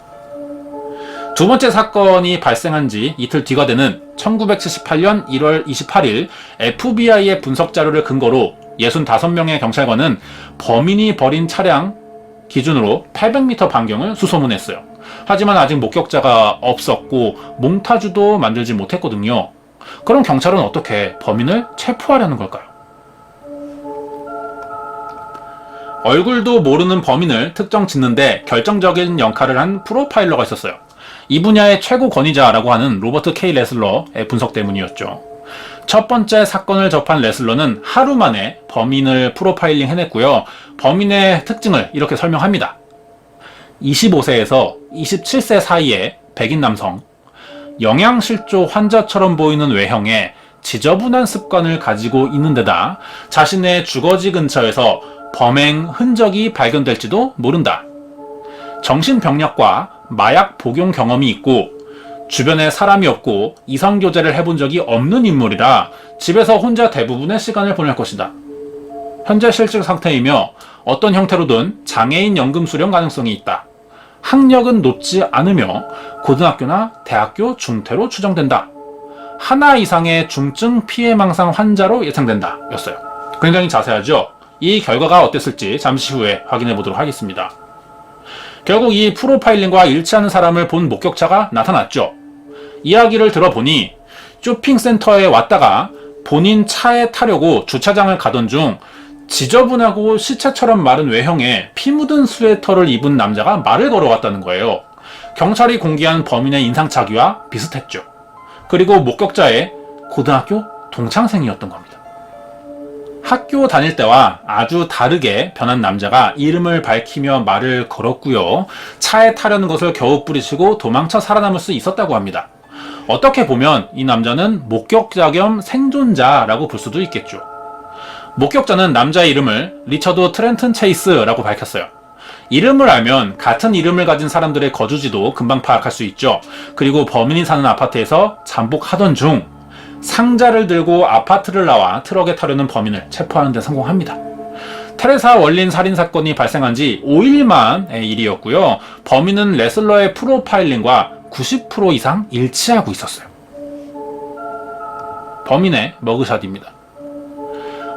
두 번째 사건이 발생한 지 이틀 뒤가 되는 1978년 1월 28일 FBI의 분석 자료를 근거로 65명의 경찰관은 범인이 버린 차량 기준으로 800m 반경을 수소문했어요. 하지만 아직 목격자가 없었고 몽타주도 만들지 못했거든요. 그럼 경찰은 어떻게 범인을 체포하려는 걸까요? 얼굴도 모르는 범인을 특정 짓는데 결정적인 역할을 한 프로파일러가 있었어요. 이 분야의 최고 권위자라고 하는 로버트 K. 레슬러의 분석 때문이었죠. 첫 번째 사건을 접한 레슬러는 하루 만에 범인을 프로파일링 해냈고요. 범인의 특징을 이렇게 설명합니다. 25세에서 27세 사이의 백인 남성, 영양실조 환자처럼 보이는 외형에 지저분한 습관을 가지고 있는 데다 자신의 주거지 근처에서 범행 흔적이 발견될지도 모른다. 정신병력과 마약 복용 경험이 있고 주변에 사람이 없고 이성교제를 해본 적이 없는 인물이라 집에서 혼자 대부분의 시간을 보낼 것이다. 현재 실직 상태이며 어떤 형태로든 장애인 연금 수령 가능성이 있다. 학력은 높지 않으며 고등학교나 대학교 중퇴로 추정된다. 하나 이상의 중증 피해망상 환자로 예상된다. 였어요. 굉장히 자세하죠? 이 결과가 어땠을지 잠시 후에 확인해 보도록 하겠습니다. 결국 이 프로파일링과 일치하는 사람을 본 목격자가 나타났죠. 이야기를 들어보니 쇼핑센터에 왔다가 본인 차에 타려고 주차장을 가던 중 지저분하고 시체처럼 마른 외형에 피 묻은 스웨터를 입은 남자가 말을 걸어왔다는 거예요. 경찰이 공개한 범인의 인상착의와 비슷했죠. 그리고 목격자의 고등학교 동창생이었던 겁니다. 학교 다닐 때와 아주 다르게 변한 남자가 이름을 밝히며 말을 걸었고요. 차에 타려는 것을 겨우 뿌리치고 도망쳐 살아남을 수 있었다고 합니다. 어떻게 보면 이 남자는 목격자 겸 생존자라고 볼 수도 있겠죠. 목격자는 남자의 이름을 리처드 트렌튼 체이스라고 밝혔어요. 이름을 알면 같은 이름을 가진 사람들의 거주지도 금방 파악할 수 있죠. 그리고 범인이 사는 아파트에서 잠복하던 중 상자를 들고 아파트를 나와 트럭에 타려는 범인을 체포하는 데 성공합니다. 테레사 월린 살인사건이 발생한 지 5일 만의 일이었고요. 범인은 레슬러의 프로파일링과 90% 이상 일치하고 있었어요. 범인의 머그샷입니다.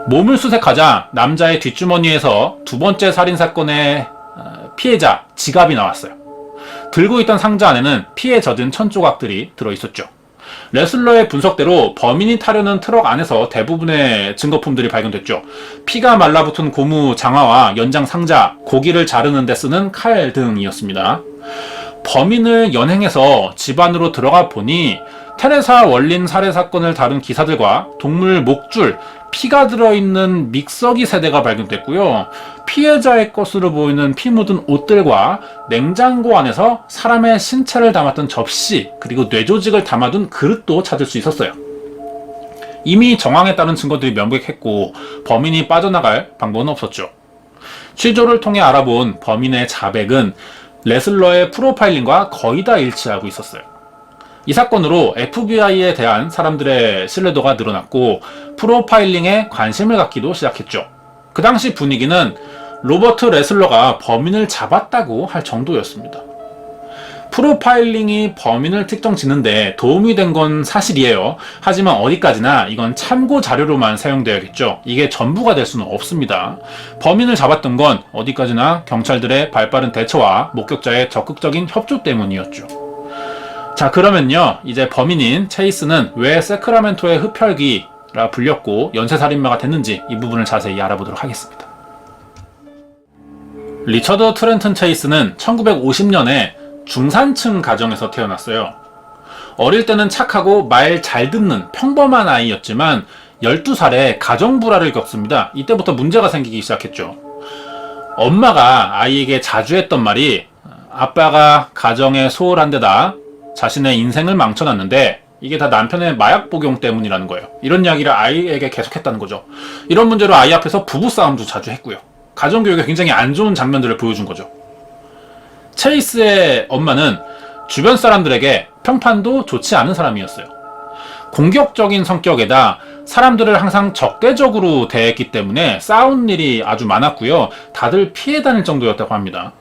몸을 수색하자 남자의 뒷주머니에서 두 번째 살인사건의 피해자 지갑이 나왔어요. 들고 있던 상자 안에는 피에 젖은 천 조각들이 들어있었죠. 레슬러의 분석대로 범인이 타려는 트럭 안에서 대부분의 증거품들이 발견됐죠. 피가 말라붙은 고무 장화와 연장 상자, 고기를 자르는 데 쓰는 칼 등이었습니다. 범인을 연행해서 집 안으로 들어가 보니 테레사 월린 살해 사건을 다룬 기사들과 동물 목줄, 피가 들어있는 믹서기 세대가 발견됐고요. 피해자의 것으로 보이는 피 묻은 옷들과 냉장고 안에서 사람의 신체를 담았던 접시, 그리고 뇌조직을 담아둔 그릇도 찾을 수 있었어요. 이미 정황에 따른 증거들이 명백했고 범인이 빠져나갈 방법은 없었죠. 취조를 통해 알아본 범인의 자백은 레슬러의 프로파일링과 거의 다 일치하고 있었어요. 이 사건으로 FBI에 대한 사람들의 신뢰도가 늘어났고 프로파일링에 관심을 갖기도 시작했죠. 그 당시 분위기는 로버트 레슬러가 범인을 잡았다고 할 정도였습니다. 프로파일링이 범인을 특정 짓는데 도움이 된 건 사실이에요. 하지만 어디까지나 이건 참고 자료로만 사용되어야겠죠. 이게 전부가 될 수는 없습니다. 범인을 잡았던 건 어디까지나 경찰들의 발빠른 대처와 목격자의 적극적인 협조 때문이었죠. 자, 그러면요, 이제 범인인 체이스는 왜 세크라멘토의 흡혈귀라 불렸고 연쇄살인마가 됐는지 이 부분을 자세히 알아보도록 하겠습니다. 리처드 트렌튼 체이스는 1950년에 중산층 가정에서 태어났어요. 어릴 때는 착하고 말 잘 듣는 평범한 아이였지만 12살에 가정불화를 겪습니다. 이때부터 문제가 생기기 시작했죠. 엄마가 아이에게 자주 했던 말이 아빠가 가정에 소홀한 데다 자신의 인생을 망쳐놨는데 이게 다 남편의 마약 복용 때문이라는 거예요. 이런 이야기를 아이에게 계속했다는 거죠. 이런 문제로 아이 앞에서 부부싸움도 자주 했고요. 가정교육에 굉장히 안 좋은 장면들을 보여준 거죠. 체이스의 엄마는 주변 사람들에게 평판도 좋지 않은 사람이었어요. 공격적인 성격에다 사람들을 항상 적대적으로 대했기 때문에 싸운 일이 아주 많았고요. 다들 피해 다닐 정도였다고 합니다.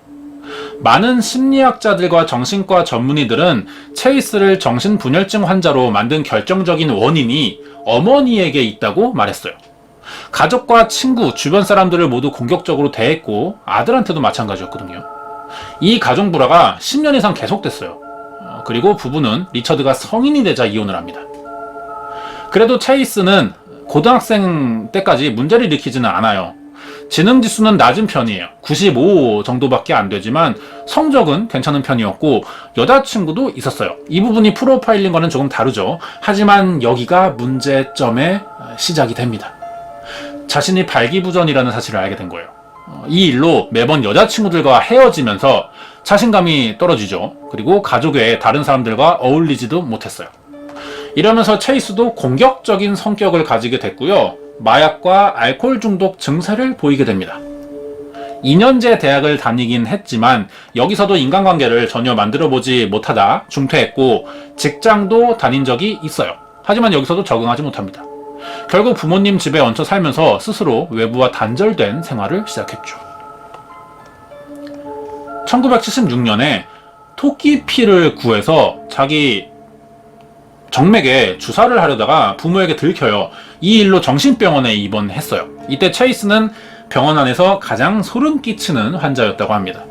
많은 심리학자들과 정신과 전문의들은 체이스를 정신분열증 환자로 만든 결정적인 원인이 어머니에게 있다고 말했어요. 가족과 친구, 주변 사람들을 모두 공격적으로 대했고 아들한테도 마찬가지였거든요. 이 가정 불화가 10년 이상 계속됐어요. 그리고 부부는 리처드가 성인이 되자 이혼을 합니다. 그래도 체이스는 고등학생 때까지 문제를 일으키지는 않아요. 지능지수는 낮은 편이에요. 95 정도밖에 안 되지만 성적은 괜찮은 편이었고 여자친구도 있었어요. 이 부분이 프로파일링과는 조금 다르죠. 하지만 여기가 문제점의 시작이 됩니다. 자신이 발기부전이라는 사실을 알게 된 거예요. 이 일로 매번 여자친구들과 헤어지면서 자신감이 떨어지죠. 그리고 가족 외에 다른 사람들과 어울리지도 못했어요. 이러면서 체이스도 공격적인 성격을 가지게 됐고요. 마약과 알코올 중독 증세를 보이게 됩니다. 2년제 대학을 다니긴 했지만 여기서도 인간관계를 전혀 만들어보지 못하다 중퇴했고 직장도 다닌 적이 있어요. 하지만 여기서도 적응하지 못합니다. 결국 부모님 집에 얹혀 살면서 스스로 외부와 단절된 생활을 시작했죠. 1976년에 토끼 피를 구해서 자기 정맥에 주사를 하려다가 부모에게 들켜요. 이 일로 정신병원에 입원했어요. 이때 체이스는 병원 안에서 가장 소름 끼치는 환자였다고 합니다.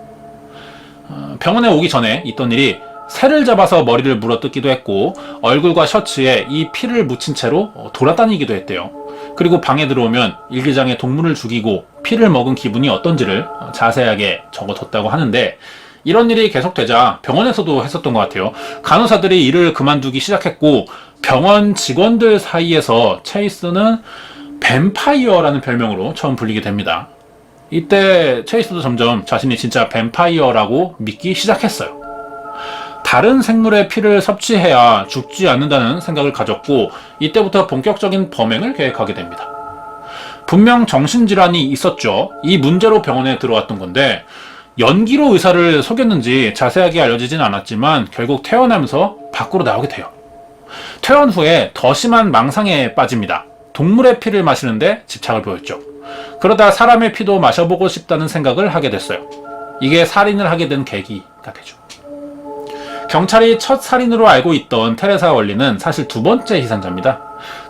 병원에 오기 전에 있던 일이 새를 잡아서 머리를 물어뜯기도 했고 얼굴과 셔츠에 이 피를 묻힌 채로 돌아다니기도 했대요. 그리고 방에 들어오면 일기장에 동물을 죽이고 피를 먹은 기분이 어떤지를 자세하게 적어뒀다고 하는데 이런 일이 계속되자 병원에서도 했었던 것 같아요. 간호사들이 일을 그만두기 시작했고 병원 직원들 사이에서 체이스는 뱀파이어라는 별명으로 처음 불리게 됩니다. 이때 체이스도 점점 자신이 진짜 뱀파이어라고 믿기 시작했어요. 다른 생물의 피를 섭취해야 죽지 않는다는 생각을 가졌고 이때부터 본격적인 범행을 계획하게 됩니다. 분명 정신질환이 있었죠. 이 문제로 병원에 들어왔던 건데 연기로 의사를 속였는지 자세하게 알려지진 않았지만 결국 퇴원하면서 밖으로 나오게 돼요. 퇴원 후에 더 심한 망상에 빠집니다. 동물의 피를 마시는데 집착을 보였죠. 그러다 사람의 피도 마셔보고 싶다는 생각을 하게 됐어요. 이게 살인을 하게 된 계기가 되죠. 경찰이 첫 살인으로 알고 있던 테레사 월리는 사실 두 번째 희생자입니다.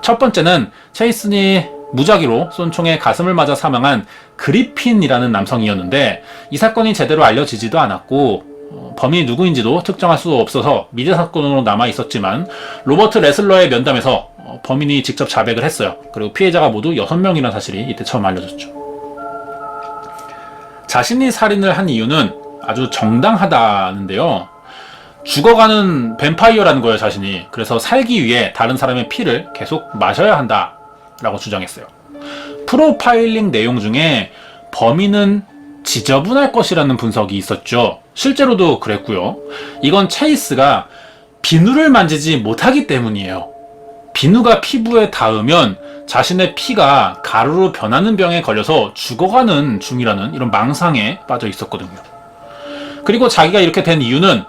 첫 번째는 체이슨이 무작위로 쏜 총에 가슴을 맞아 사망한 그리핀이라는 남성이었는데 이 사건이 제대로 알려지지도 않았고 범인이 누구인지도 특정할 수 없어서 미제 사건으로 남아 있었지만 로버트 레슬러의 면담에서 범인이 직접 자백을 했어요. 그리고 피해자가 모두 6명이라는 사실이 이때 처음 알려졌죠. 자신이 살인을 한 이유는 아주 정당하다는데요. 죽어가는 뱀파이어라는 거예요, 자신이. 그래서 살기 위해 다른 사람의 피를 계속 마셔야 한다라고 주장했어요. 프로파일링 내용 중에 범인은 지저분할 것이라는 분석이 있었죠. 실제로도 그랬고요. 이건 체이스가 비누를 만지지 못하기 때문이에요. 비누가 피부에 닿으면 자신의 피가 가루로 변하는 병에 걸려서 죽어가는 중이라는 이런 망상에 빠져 있었거든요. 그리고 자기가 이렇게 된 이유는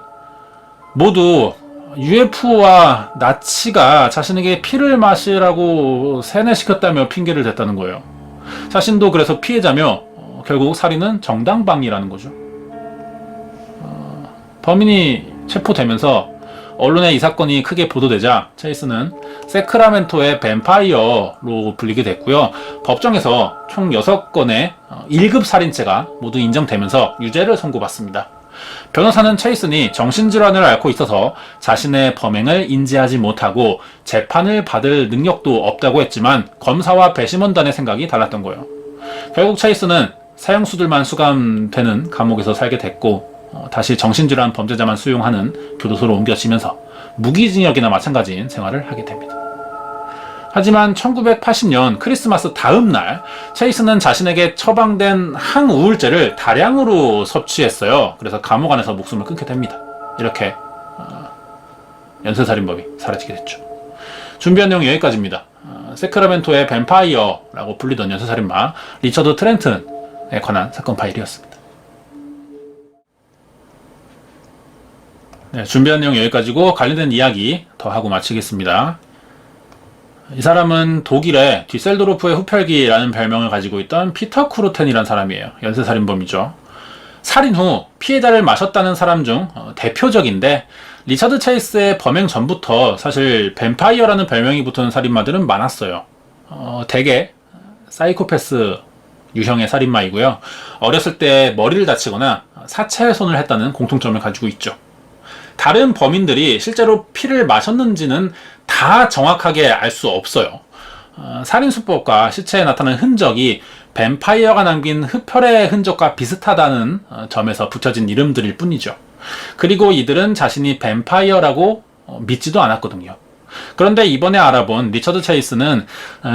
모두 UFO와 나치가 자신에게 피를 마시라고 세뇌시켰다며 핑계를 댔다는 거예요. 자신도 그래서 피해자며 결국 살인은 정당방위라는 거죠. 범인이 체포되면서 언론에 이 사건이 크게 보도되자 체이스는 세크라멘토의 뱀파이어로 불리게 됐고요. 법정에서 총 6건의 1급 살인죄가 모두 인정되면서 유죄를 선고받습니다. 변호사는 체이슨이 정신질환을 앓고 있어서 자신의 범행을 인지하지 못하고 재판을 받을 능력도 없다고 했지만 검사와 배심원단의 생각이 달랐던 거예요. 결국 체이슨은 사형수들만 수감되는 감옥에서 살게 됐고 다시 정신질환 범죄자만 수용하는 교도소로 옮겨지면서 무기징역이나 마찬가지인 생활을 하게 됩니다. 하지만 1980년 크리스마스 다음 날 체이스는 자신에게 처방된 항우울제를 다량으로 섭취했어요. 그래서 감옥 안에서 목숨을 끊게 됩니다. 이렇게 연쇄살인범이 사라지게 됐죠. 준비한 내용이 여기까지입니다. 세크라멘토의 뱀파이어라고 불리던 연쇄살인마 리처드 트렌튼에 관한 사건 파일이었습니다. 네, 준비한 내용 여기까지고 관련된 이야기 더 하고 마치겠습니다. 이 사람은 독일의 뒤셀도르프의 흡혈귀라는 별명을 가지고 있던 피터 쿠르텐이라는 사람이에요. 연쇄살인범이죠. 살인 후 피해자를 마셨다는 사람 중 대표적인데 리처드 체이스의 범행 전부터 사실 뱀파이어라는 별명이 붙은 살인마들은 많았어요. 대개 사이코패스 유형의 살인마이고요. 어렸을 때 머리를 다치거나 사체훼손을 했다는 공통점을 가지고 있죠. 다른 범인들이 실제로 피를 마셨는지는 다 정확하게 알 수 없어요. 살인수법과 시체에 나타난 흔적이 뱀파이어가 남긴 흡혈의 흔적과 비슷하다는 점에서 붙여진 이름들일 뿐이죠. 그리고 이들은 자신이 뱀파이어라고 믿지도 않았거든요. 그런데 이번에 알아본 리처드 체이스는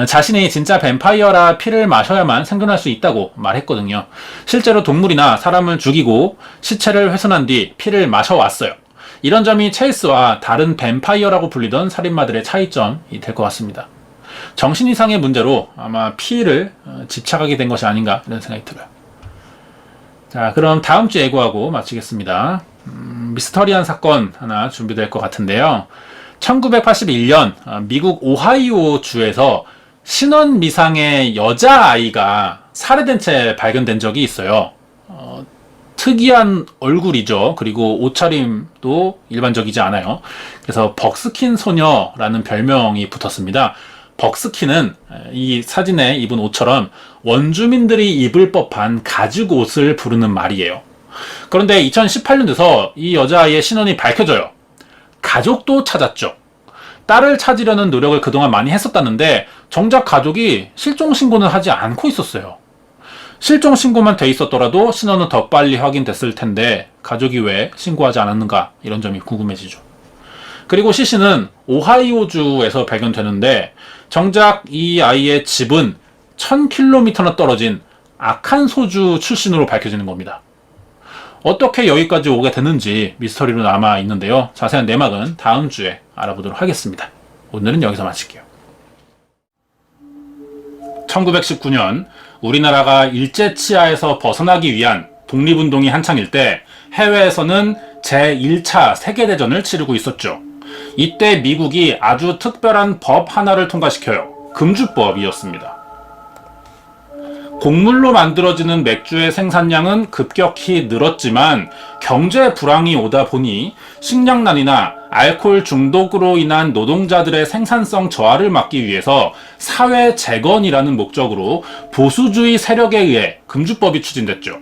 자신이 진짜 뱀파이어라 피를 마셔야만 생존할 수 있다고 말했거든요. 실제로 동물이나 사람을 죽이고 시체를 훼손한 뒤 피를 마셔왔어요. 이런 점이 체이스와 다른 뱀파이어라고 불리던 살인마들의 차이점이 될 것 같습니다. 정신 이상의 문제로 아마 피를 집착하게 된 것이 아닌가 이런 생각이 들어요. 자, 그럼 다음 주 예고하고 마치겠습니다. 미스터리한 사건 하나 준비될 것 같은데요. 1981년 미국 오하이오 주에서 신원 미상의 여자아이가 살해된 채 발견된 적이 있어요. 특이한 얼굴이죠. 그리고 옷차림도 일반적이지 않아요. 그래서 벅스킨 소녀라는 별명이 붙었습니다. 벅스킨은 이 사진에 입은 옷처럼 원주민들이 입을 법한 가죽 옷을 부르는 말이에요. 그런데 2018년 돼서 이 여자아이의 신원이 밝혀져요. 가족도 찾았죠. 딸을 찾으려는 노력을 그동안 많이 했었다는데 정작 가족이 실종 신고는 하지 않고 있었어요. 실종 신고만 돼 있었더라도 신원은 더 빨리 확인됐을 텐데 가족이 왜 신고하지 않았는가 이런 점이 궁금해지죠. 그리고 시신은 오하이오주에서 발견되는데 정작 이 아이의 집은 1000km나 떨어진 아칸소주 출신으로 밝혀지는 겁니다. 어떻게 여기까지 오게 됐는지 미스터리로 남아 있는데요. 자세한 내막은 다음 주에 알아보도록 하겠습니다. 오늘은 여기서 마칠게요. 1919년 우리나라가 일제치하에서 벗어나기 위한 독립운동이 한창일 때 해외에서는 제1차 세계대전을 치르고 있었죠. 이때 미국이 아주 특별한 법 하나를 통과시켜요. 금주법이었습니다. 곡물로 만들어지는 맥주의 생산량은 급격히 늘었지만 경제 불황이 오다 보니 식량난이나 알코올 중독으로 인한 노동자들의 생산성 저하를 막기 위해서 사회 재건이라는 목적으로 보수주의 세력에 의해 금주법이 추진됐죠.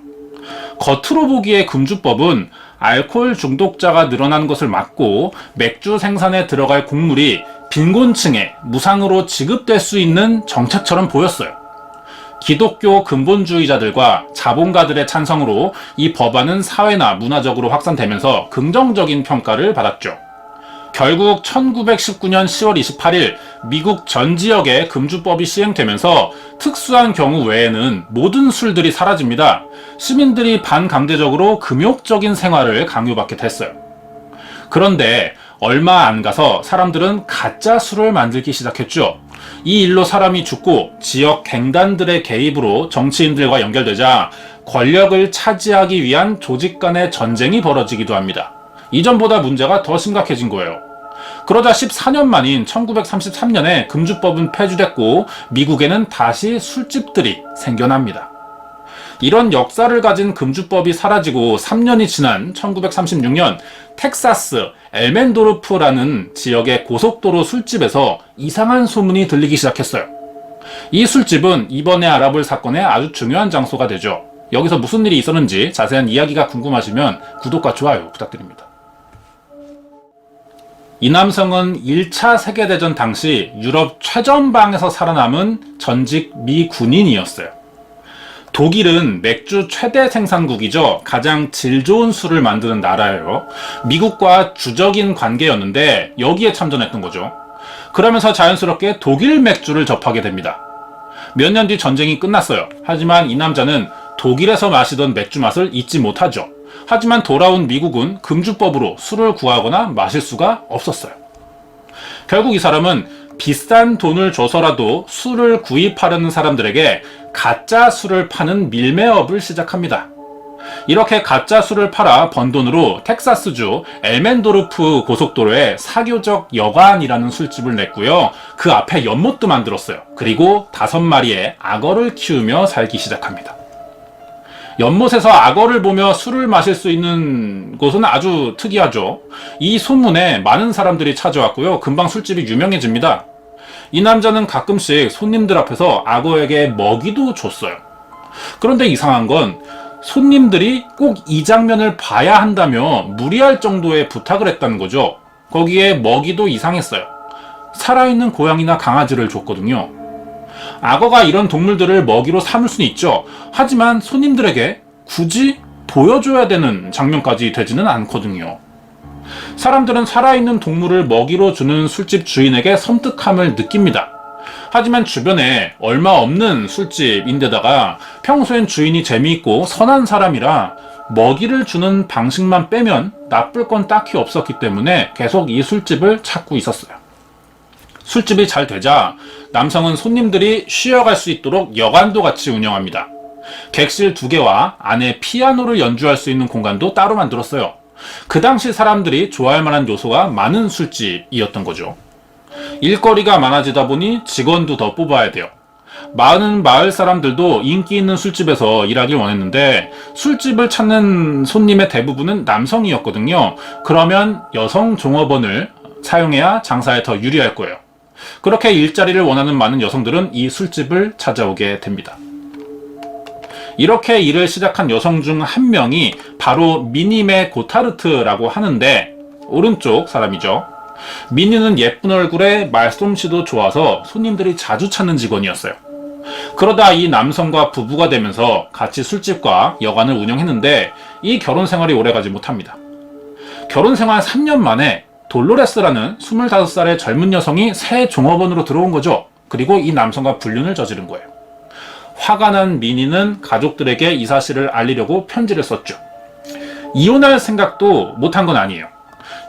겉으로 보기에 금주법은 알코올 중독자가 늘어난 것을 막고 맥주 생산에 들어갈 곡물이 빈곤층에 무상으로 지급될 수 있는 정책처럼 보였어요. 기독교 근본주의자들과 자본가들의 찬성으로 이 법안은 사회나 문화적으로 확산되면서 긍정적인 평가를 받았죠. 결국 1919년 10월 28일 미국 전 지역에 금주법이 시행되면서 특수한 경우 외에는 모든 술들이 사라집니다. 시민들이 반강제적으로 금욕적인 생활을 강요받게 됐어요. 그런데 얼마 안 가서 사람들은 가짜 술을 만들기 시작했죠. 이 일로 사람이 죽고 지역 갱단들의 개입으로 정치인들과 연결되자 권력을 차지하기 위한 조직 간의 전쟁이 벌어지기도 합니다. 이전보다 문제가 더 심각해진 거예요. 그러자 14년 만인 1933년에 금주법은 폐지됐고 미국에는 다시 술집들이 생겨납니다. 이런 역사를 가진 금주법이 사라지고 3년이 지난 1936년 텍사스 엘멘도르프라는 지역의 고속도로 술집에서 이상한 소문이 들리기 시작했어요. 이 술집은 이번에 알아볼 사건의 아주 중요한 장소가 되죠. 여기서 무슨 일이 있었는지 자세한 이야기가 궁금하시면 구독과 좋아요 부탁드립니다. 이 남성은 1차 세계대전 당시 유럽 최전방에서 살아남은 전직 미 군인이었어요. 독일은 맥주 최대 생산국이죠. 가장 질 좋은 술을 만드는 나라예요. 미국과 주적인 관계였는데 여기에 참전했던 거죠. 그러면서 자연스럽게 독일 맥주를 접하게 됩니다. 몇 년 뒤 전쟁이 끝났어요. 하지만 이 남자는 독일에서 마시던 맥주 맛을 잊지 못하죠. 하지만 돌아온 미국은 금주법으로 술을 구하거나 마실 수가 없었어요. 결국 이 사람은 비싼 돈을 줘서라도 술을 구입하려는 사람들에게 가짜 술을 파는 밀매업을 시작합니다. 이렇게 가짜 술을 팔아 번 돈으로 텍사스주 엘멘도르프 고속도로에 사교적 여관이라는 술집을 냈고요. 그 앞에 연못도 만들었어요. 그리고 5마리의 악어를 키우며 살기 시작합니다. 연못에서 악어를 보며 술을 마실 수 있는 곳은 아주 특이하죠. 이 소문에 많은 사람들이 찾아왔고요. 금방 술집이 유명해집니다. 이 남자는 가끔씩 손님들 앞에서 악어에게 먹이도 줬어요. 그런데 이상한 건 손님들이 꼭 이 장면을 봐야 한다며 무리할 정도의 부탁을 했다는 거죠. 거기에 먹이도 이상했어요. 살아있는 고양이나 강아지를 줬거든요. 악어가 이런 동물들을 먹이로 삼을 수는 있죠. 하지만 손님들에게 굳이 보여줘야 되는 장면까지 되지는 않거든요. 사람들은 살아있는 동물을 먹이로 주는 술집 주인에게 섬뜩함을 느낍니다. 하지만 주변에 얼마 없는 술집인데다가 평소엔 주인이 재미있고 선한 사람이라 먹이를 주는 방식만 빼면 나쁠 건 딱히 없었기 때문에 계속 이 술집을 찾고 있었어요. 술집이 잘 되자 남성은 손님들이 쉬어갈 수 있도록 여관도 같이 운영합니다. 객실 2개와 안에 피아노를 연주할 수 있는 공간도 따로 만들었어요. 그 당시 사람들이 좋아할 만한 요소가 많은 술집이었던 거죠. 일거리가 많아지다 보니 직원도 더 뽑아야 돼요. 많은 마을 사람들도 인기 있는 술집에서 일하길 원했는데 술집을 찾는 손님의 대부분은 남성이었거든요. 그러면 여성 종업원을 사용해야 장사에 더 유리할 거예요. 그렇게 일자리를 원하는 많은 여성들은 이 술집을 찾아오게 됩니다. 이렇게 일을 시작한 여성 중 한 명이 바로 미니메 고타르트라고 하는데 오른쪽 사람이죠. 미니는 예쁜 얼굴에 말솜씨도 좋아서 손님들이 자주 찾는 직원이었어요. 그러다 이 남성과 부부가 되면서 같이 술집과 여관을 운영했는데 이 결혼 생활이 오래가지 못합니다. 결혼 생활 3년 만에 돌로레스라는 25살의 젊은 여성이 새 종업원으로 들어온 거죠. 그리고 이 남성과 불륜을 저지른 거예요. 화가 난 미니는 가족들에게 이 사실을 알리려고 편지를 썼죠. 이혼할 생각도 못한 건 아니에요.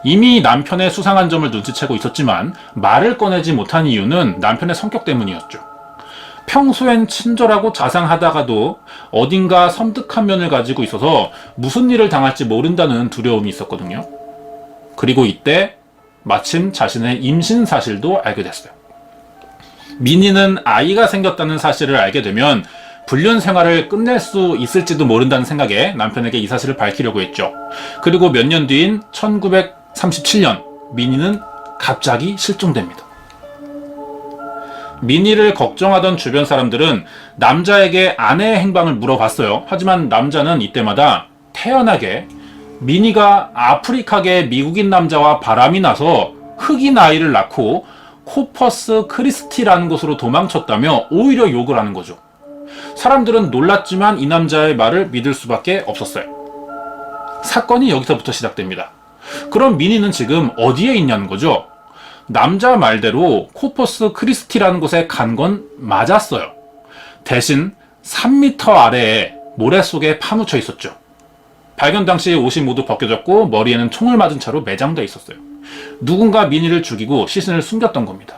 이미 남편의 수상한 점을 눈치채고 있었지만 말을 꺼내지 못한 이유는 남편의 성격 때문이었죠. 평소엔 친절하고 자상하다가도 어딘가 섬뜩한 면을 가지고 있어서 무슨 일을 당할지 모른다는 두려움이 있었거든요. 그리고 이때 마침 자신의 임신 사실도 알게 됐어요. 미니는 아이가 생겼다는 사실을 알게 되면 불륜 생활을 끝낼 수 있을지도 모른다는 생각에 남편에게 이 사실을 밝히려고 했죠. 그리고 몇 년 뒤인 1937년 미니는 갑자기 실종됩니다. 미니를 걱정하던 주변 사람들은 남자에게 아내의 행방을 물어봤어요. 하지만 남자는 이때마다 태연하게 미니가 아프리카계 미국인 남자와 바람이 나서 흑인 아이를 낳고 코퍼스 크리스티라는 곳으로 도망쳤다며 오히려 욕을 하는 거죠. 사람들은 놀랐지만 이 남자의 말을 믿을 수밖에 없었어요. 사건이 여기서부터 시작됩니다. 그럼 미니는 지금 어디에 있냐는 거죠. 남자 말대로 코퍼스 크리스티라는 곳에 간 건 맞았어요. 대신 3m 아래에 모래 속에 파묻혀 있었죠. 발견 당시 옷이 모두 벗겨졌고 머리에는 총을 맞은 채로 매장돼 있었어요. 누군가 미니를 죽이고 시신을 숨겼던 겁니다.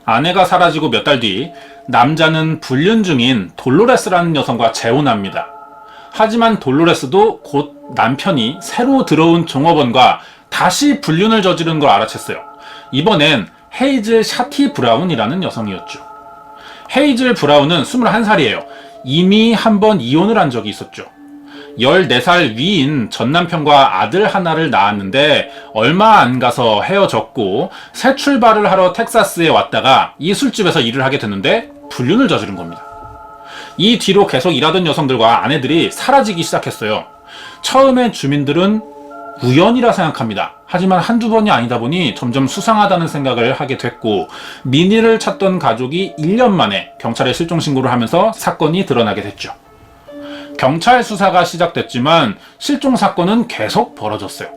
아내가 사라지고 몇 달 뒤 남자는 불륜 중인 돌로레스라는 여성과 재혼합니다. 하지만 돌로레스도 곧 남편이 새로 들어온 종업원과 다시 불륜을 저지른 걸 알아챘어요. 이번엔 헤이즐 샤티 브라운이라는 여성이었죠. 헤이즐 브라운은 21살이에요. 이미 한 번 이혼을 한 적이 있었죠. 14살 위인 전남편과 아들 하나를 낳았는데 얼마 안 가서 헤어졌고 새 출발을 하러 텍사스에 왔다가 이 술집에서 일을 하게 됐는데 불륜을 저지른 겁니다. 이 뒤로 계속 일하던 여성들과 아내들이 사라지기 시작했어요. 처음에 주민들은 우연이라 생각합니다. 하지만 한두 번이 아니다 보니 점점 수상하다는 생각을 하게 됐고 미니를 찾던 가족이 1년 만에 경찰에 실종 신고를 하면서 사건이 드러나게 됐죠. 경찰 수사가 시작됐지만 실종 사건은 계속 벌어졌어요.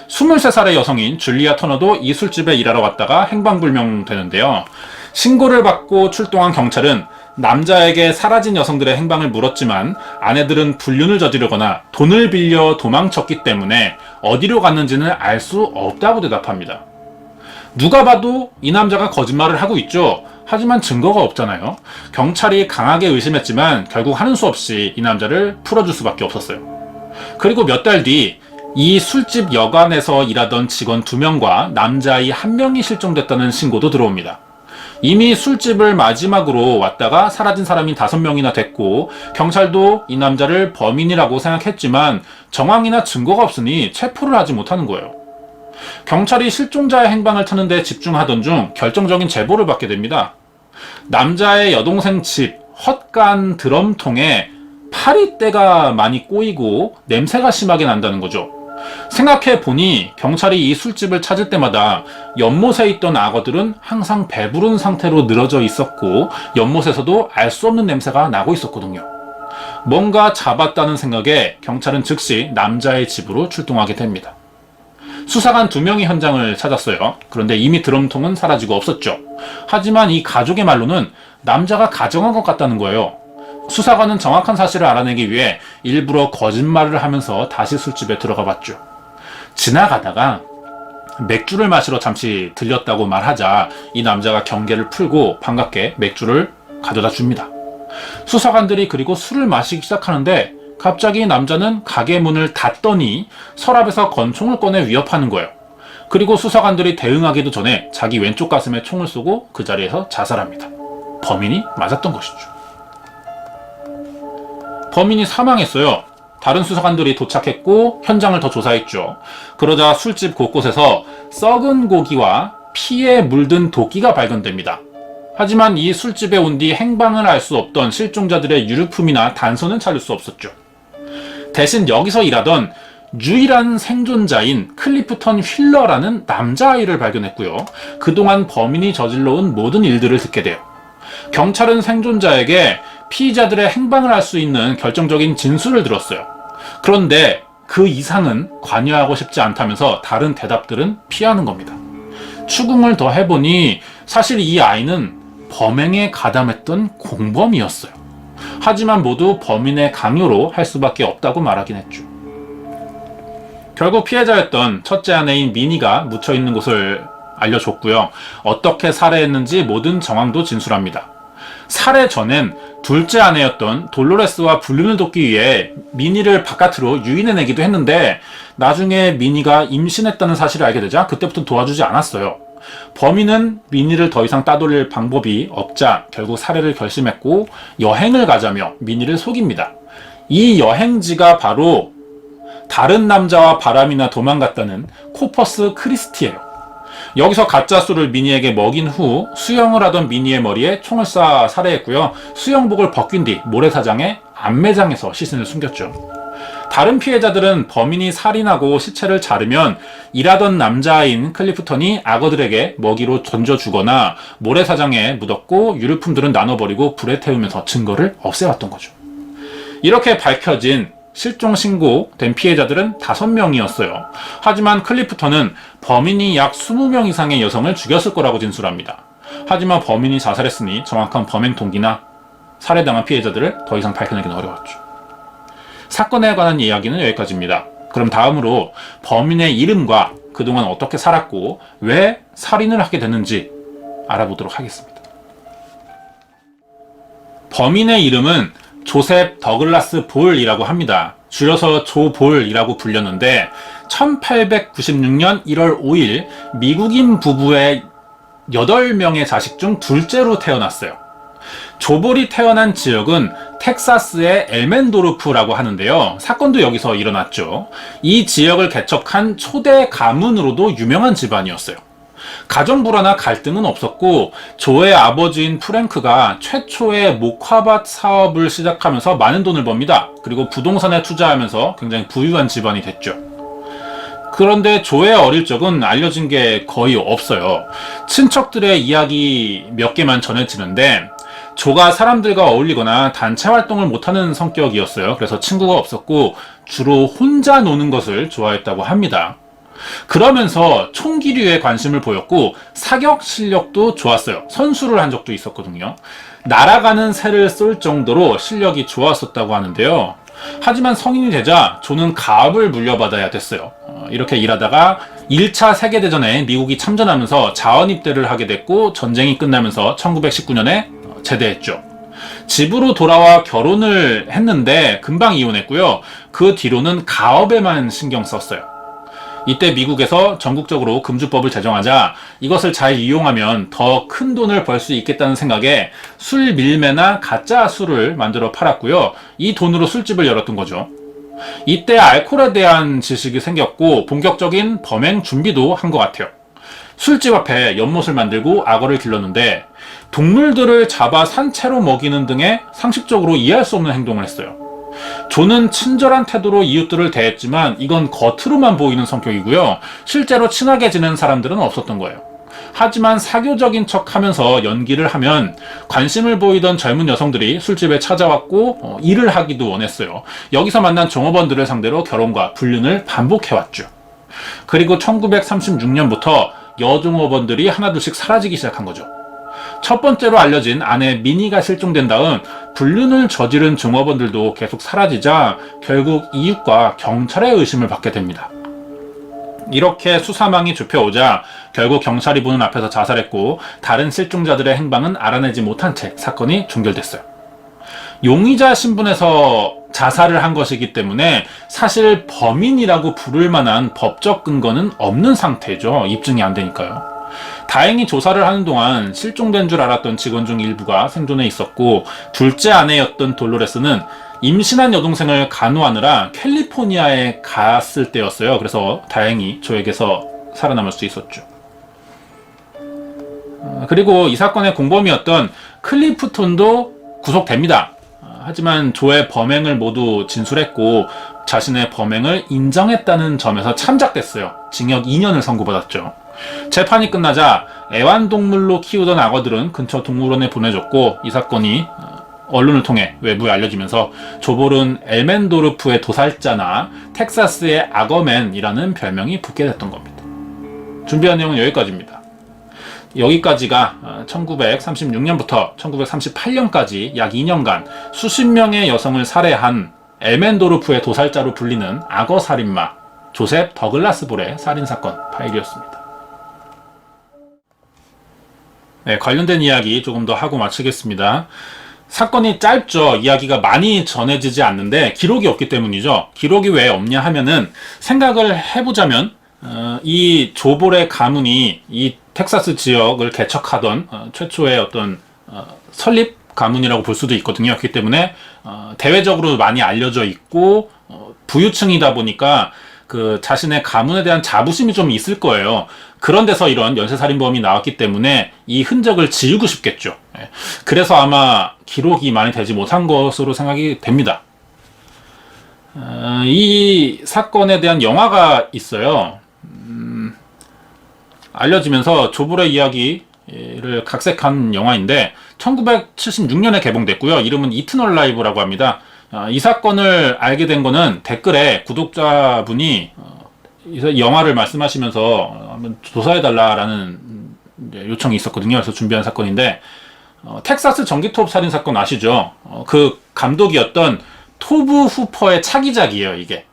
23살의 여성인 줄리아 터너도 이 술집에 일하러 갔다가 행방불명되는데요. 신고를 받고 출동한 경찰은 남자에게 사라진 여성들의 행방을 물었지만 아내들은 불륜을 저지르거나 돈을 빌려 도망쳤기 때문에 어디로 갔는지는 알 수 없다고 대답합니다. 누가 봐도 이 남자가 거짓말을 하고 있죠. 하지만 증거가 없잖아요. 경찰이 강하게 의심했지만 결국 하는 수 없이 이 남자를 풀어줄 수밖에 없었어요. 그리고 몇 달 뒤 이 술집 여관에서 일하던 직원 2명과 남자아이 1명이 실종됐다는 신고도 들어옵니다. 이미 술집을 마지막으로 왔다가 사라진 사람이 5명이나 됐고 경찰도 이 남자를 범인이라고 생각했지만 정황이나 증거가 없으니 체포를 하지 못하는 거예요. 경찰이 실종자의 행방을 찾는 데 집중하던 중 결정적인 제보를 받게 됩니다. 남자의 여동생 집 헛간 드럼통에 파리때가 많이 꼬이고 냄새가 심하게 난다는 거죠. 생각해보니 경찰이 이 술집을 찾을 때마다 연못에 있던 악어들은 항상 배부른 상태로 늘어져 있었고 연못에서도 알 수 없는 냄새가 나고 있었거든요. 뭔가 잡았다는 생각에 경찰은 즉시 남자의 집으로 출동하게 됩니다. 수사관 2명이 현장을 찾았어요. 그런데 이미 드럼통은 사라지고 없었죠. 하지만 이 가족의 말로는 남자가 가정한 것 같다는 거예요. 수사관은 정확한 사실을 알아내기 위해 일부러 거짓말을 하면서 다시 술집에 들어가 봤죠. 지나가다가 맥주를 마시러 잠시 들렸다고 말하자 이 남자가 경계를 풀고 반갑게 맥주를 가져다 줍니다. 수사관들이 그리고 술을 마시기 시작하는데 갑자기 남자는 가게 문을 닫더니 서랍에서 권총을 꺼내 위협하는 거예요. 그리고 수사관들이 대응하기도 전에 자기 왼쪽 가슴에 총을 쏘고 그 자리에서 자살합니다. 범인이 맞았던 것이죠. 범인이 사망했어요. 다른 수사관들이 도착했고 현장을 더 조사했죠. 그러자 술집 곳곳에서 썩은 고기와 피에 물든 도끼가 발견됩니다. 하지만 이 술집에 온 뒤 행방을 알 수 없던 실종자들의 유류품이나 단서는 찾을 수 없었죠. 대신 여기서 일하던 유일한 생존자인 클리프턴 휠러라는 남자아이를 발견했고요. 그동안 범인이 저질러온 모든 일들을 듣게 돼요. 경찰은 생존자에게 피의자들의 행방을 알 수 있는 결정적인 진술을 들었어요. 그런데 그 이상은 관여하고 싶지 않다면서 다른 대답들은 피하는 겁니다. 추궁을 더 해보니 사실 이 아이는 범행에 가담했던 공범이었어요. 하지만 모두 범인의 강요로 할 수밖에 없다고 말하긴 했죠. 결국 피해자였던 첫째 아내인 미니가 묻혀있는 곳을 알려줬고요. 어떻게 살해했는지 모든 정황도 진술합니다. 살해 전엔 둘째 아내였던 돌로레스와 불륜을 돕기 위해 미니를 바깥으로 유인해내기도 했는데 나중에 미니가 임신했다는 사실을 알게 되자 그때부터 도와주지 않았어요. 범인은 미니를 더 이상 따돌릴 방법이 없자 결국 살해를 결심했고 여행을 가자며 미니를 속입니다. 이 여행지가 바로 다른 남자와 바람이나 도망갔다는 코퍼스 크리스티예요. 여기서 가짜수를 미니에게 먹인 후 수영을 하던 미니의 머리에 총을 쏴 살해했고요. 수영복을 벗긴 뒤 모래사장에 암매장에서 시신을 숨겼죠. 다른 피해자들은 범인이 살인하고 시체를 자르면 일하던 남자인 클리프턴이 악어들에게 먹이로 던져주거나 모래사장에 묻었고 유류품들은 나눠버리고 불에 태우면서 증거를 없애왔던 거죠. 이렇게 밝혀진 실종 신고된 피해자들은 5명이었어요. 하지만 클리프턴은 범인이 약 20명 이상의 여성을 죽였을 거라고 진술합니다. 하지만 범인이 자살했으니 정확한 범행 동기나 살해당한 피해자들을 더 이상 밝혀내기는 어려웠죠. 사건에 관한 이야기는 여기까지입니다. 그럼 다음으로 범인의 이름과 그동안 어떻게 살았고 왜 살인을 하게 됐는지 알아보도록 하겠습니다. 범인의 이름은 조셉 더글라스 볼이라고 합니다. 줄여서 조볼이라고 불렸는데 1896년 1월 5일 미국인 부부의 8명의 자식 중 둘째로 태어났어요. 조볼이 태어난 지역은 텍사스의 엘멘도르프라고 하는데요. 사건도 여기서 일어났죠. 이 지역을 개척한 초대 가문으로도 유명한 집안이었어요. 가정 불화나 갈등은 없었고 조의 아버지인 프랭크가 최초의 목화밭 사업을 시작하면서 많은 돈을 법니다. 그리고 부동산에 투자하면서 굉장히 부유한 집안이 됐죠. 그런데 조의 어릴 적은 알려진 게 거의 없어요. 친척들의 이야기 몇 개만 전해지는데 조가 사람들과 어울리거나 단체 활동을 못하는 성격이었어요. 그래서 친구가 없었고 주로 혼자 노는 것을 좋아했다고 합니다. 그러면서 총기류에 관심을 보였고 사격 실력도 좋았어요. 선수를 한 적도 있었거든요. 날아가는 새를 쏠 정도로 실력이 좋았었다고 하는데요. 하지만 성인이 되자 조는 가업을 물려받아야 됐어요. 이렇게 일하다가 1차 세계대전에 미국이 참전하면서 자원 입대를 하게 됐고 전쟁이 끝나면서 1919년에 제대했죠. 집으로 돌아와 결혼을 했는데 금방 이혼했고요. 그 뒤로는 가업에만 신경 썼어요. 이때 미국에서 전국적으로 금주법을 제정하자 이것을 잘 이용하면 더 큰 돈을 벌 수 있겠다는 생각에 술 밀매나 가짜 술을 만들어 팔았고요. 이 돈으로 술집을 열었던 거죠. 이때 알코올에 대한 지식이 생겼고 본격적인 범행 준비도 한 것 같아요. 술집 앞에 연못을 만들고 악어를 길렀는데 동물들을 잡아 산채로 먹이는 등의 상식적으로 이해할 수 없는 행동을 했어요. 조는 친절한 태도로 이웃들을 대했지만 이건 겉으로만 보이는 성격이고요. 실제로 친하게 지내는 사람들은 없었던 거예요. 하지만 사교적인 척 하면서 연기를 하면 관심을 보이던 젊은 여성들이 술집에 찾아왔고 일을 하기도 원했어요. 여기서 만난 종업원들을 상대로 결혼과 불륜을 반복해왔죠. 그리고 1936년부터 여종업원들이 하나둘씩 사라지기 시작한 거죠. 첫 번째로 알려진 아내 미니가 실종된 다음 불륜을 저지른 종업원들도 계속 사라지자 결국 이웃과 경찰의 의심을 받게 됩니다. 이렇게 수사망이 좁혀오자 결국 경찰이 보는 앞에서 자살했고 다른 실종자들의 행방은 알아내지 못한 채 사건이 종결됐어요. 용의자 신분에서 자살을 한 것이기 때문에 사실 범인이라고 부를 만한 법적 근거는 없는 상태죠. 입증이 안 되니까요. 다행히 조사를 하는 동안 실종된 줄 알았던 직원 중 일부가 생존해 있었고 둘째 아내였던 돌로레스는 임신한 여동생을 간호하느라 캘리포니아에 갔을 때였어요. 그래서 다행히 조에게서 살아남을 수 있었죠. 그리고 이 사건의 공범이었던 클리프톤도 구속됩니다. 하지만 조의 범행을 모두 진술했고 자신의 범행을 인정했다는 점에서 참작됐어요. 징역 2년을 선고받았죠. 재판이 끝나자 애완동물로 키우던 악어들은 근처 동물원에 보내줬고 이 사건이 언론을 통해 외부에 알려지면서 조볼은 엘멘도르프의 도살자나 텍사스의 악어맨이라는 별명이 붙게 됐던 겁니다. 준비한 내용은 여기까지입니다. 여기까지가 1936년부터 1938년까지 약 2년간 수십 명의 여성을 살해한 엘멘도르프의 도살자로 불리는 악어 살인마 조셉 더글라스 볼의 살인사건 파일이었습니다. 네, 관련된 이야기 조금 더 하고 마치겠습니다. 사건이 짧죠. 이야기가 많이 전해지지 않는데 기록이 없기 때문이죠. 기록이 왜 없냐 하면은 생각을 해보자면 이 조볼의 가문이 이 텍사스 지역을 개척하던 최초의 어떤 설립 가문이라고 볼 수도 있거든요. 그렇기 때문에 대외적으로 많이 알려져 있고 부유층이다 보니까 그 자신의 가문에 대한 자부심이 좀 있을 거예요. 그런 데서 이런 연쇄살인범이 나왔기 때문에 이 흔적을 지우고 싶겠죠. 그래서 아마 기록이 많이 되지 못한 것으로 생각이 됩니다. 이 사건에 대한 영화가 있어요. 알려지면서 조볼의 이야기를 각색한 영화인데 1976년에 개봉됐고요. 이름은 이터널 라이브라고 합니다. 이 사건을 알게 된 거는 댓글에 구독자분이 이 영화를 말씀하시면서 한번 조사해달라라는 요청이 있었거든요. 그래서 준비한 사건인데 텍사스 전기톱 살인 사건 아시죠? 그 감독이었던 토브 후퍼의 차기작이에요. 이게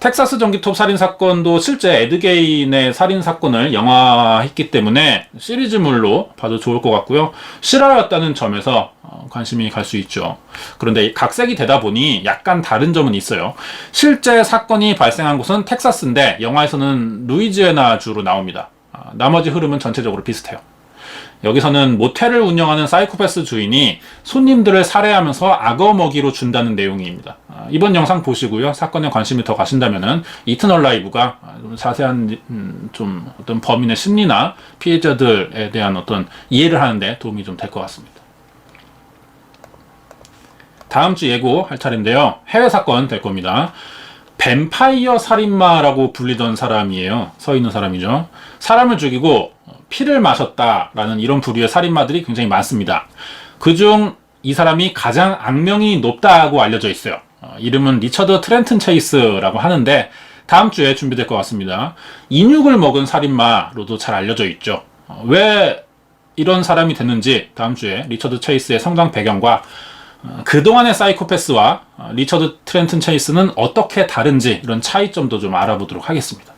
텍사스 전기톱 살인 사건도 실제 에드 게인의 살인 사건을 영화했기 때문에 시리즈물로 봐도 좋을 것 같고요. 실화였다는 점에서 관심이 갈 수 있죠. 그런데 각색이 되다 보니 약간 다른 점은 있어요. 실제 사건이 발생한 곳은 텍사스인데 영화에서는 루이지애나주로 나옵니다. 나머지 흐름은 전체적으로 비슷해요. 여기서는 모텔을 운영하는 사이코패스 주인이 손님들을 살해하면서 악어 먹이로 준다는 내용입니다. 이번 영상 보시고요. 사건에 관심이 더 가신다면은 이터널 라이브가 좀 자세한 좀 어떤 범인의 심리나 피해자들에 대한 어떤 이해를 하는데 도움이 좀 될 것 같습니다. 다음 주 예고할 차례인데요. 해외 사건 될 겁니다. 뱀파이어 살인마라고 불리던 사람이에요. 서 있는 사람이죠. 사람을 죽이고 피를 마셨다라는 이런 부류의 살인마들이 굉장히 많습니다. 그중 이 사람이 가장 악명이 높다고 알려져 있어요. 이름은 리처드 트렌튼 체이스라고 하는데 다음 주에 준비될 것 같습니다. 인육을 먹은 살인마로도 잘 알려져 있죠. 왜 이런 사람이 됐는지 다음 주에 리처드 체이스의 성장 배경과 그동안의 사이코패스와 리처드 트렌튼 체이스는 어떻게 다른지 이런 차이점도 좀 알아보도록 하겠습니다.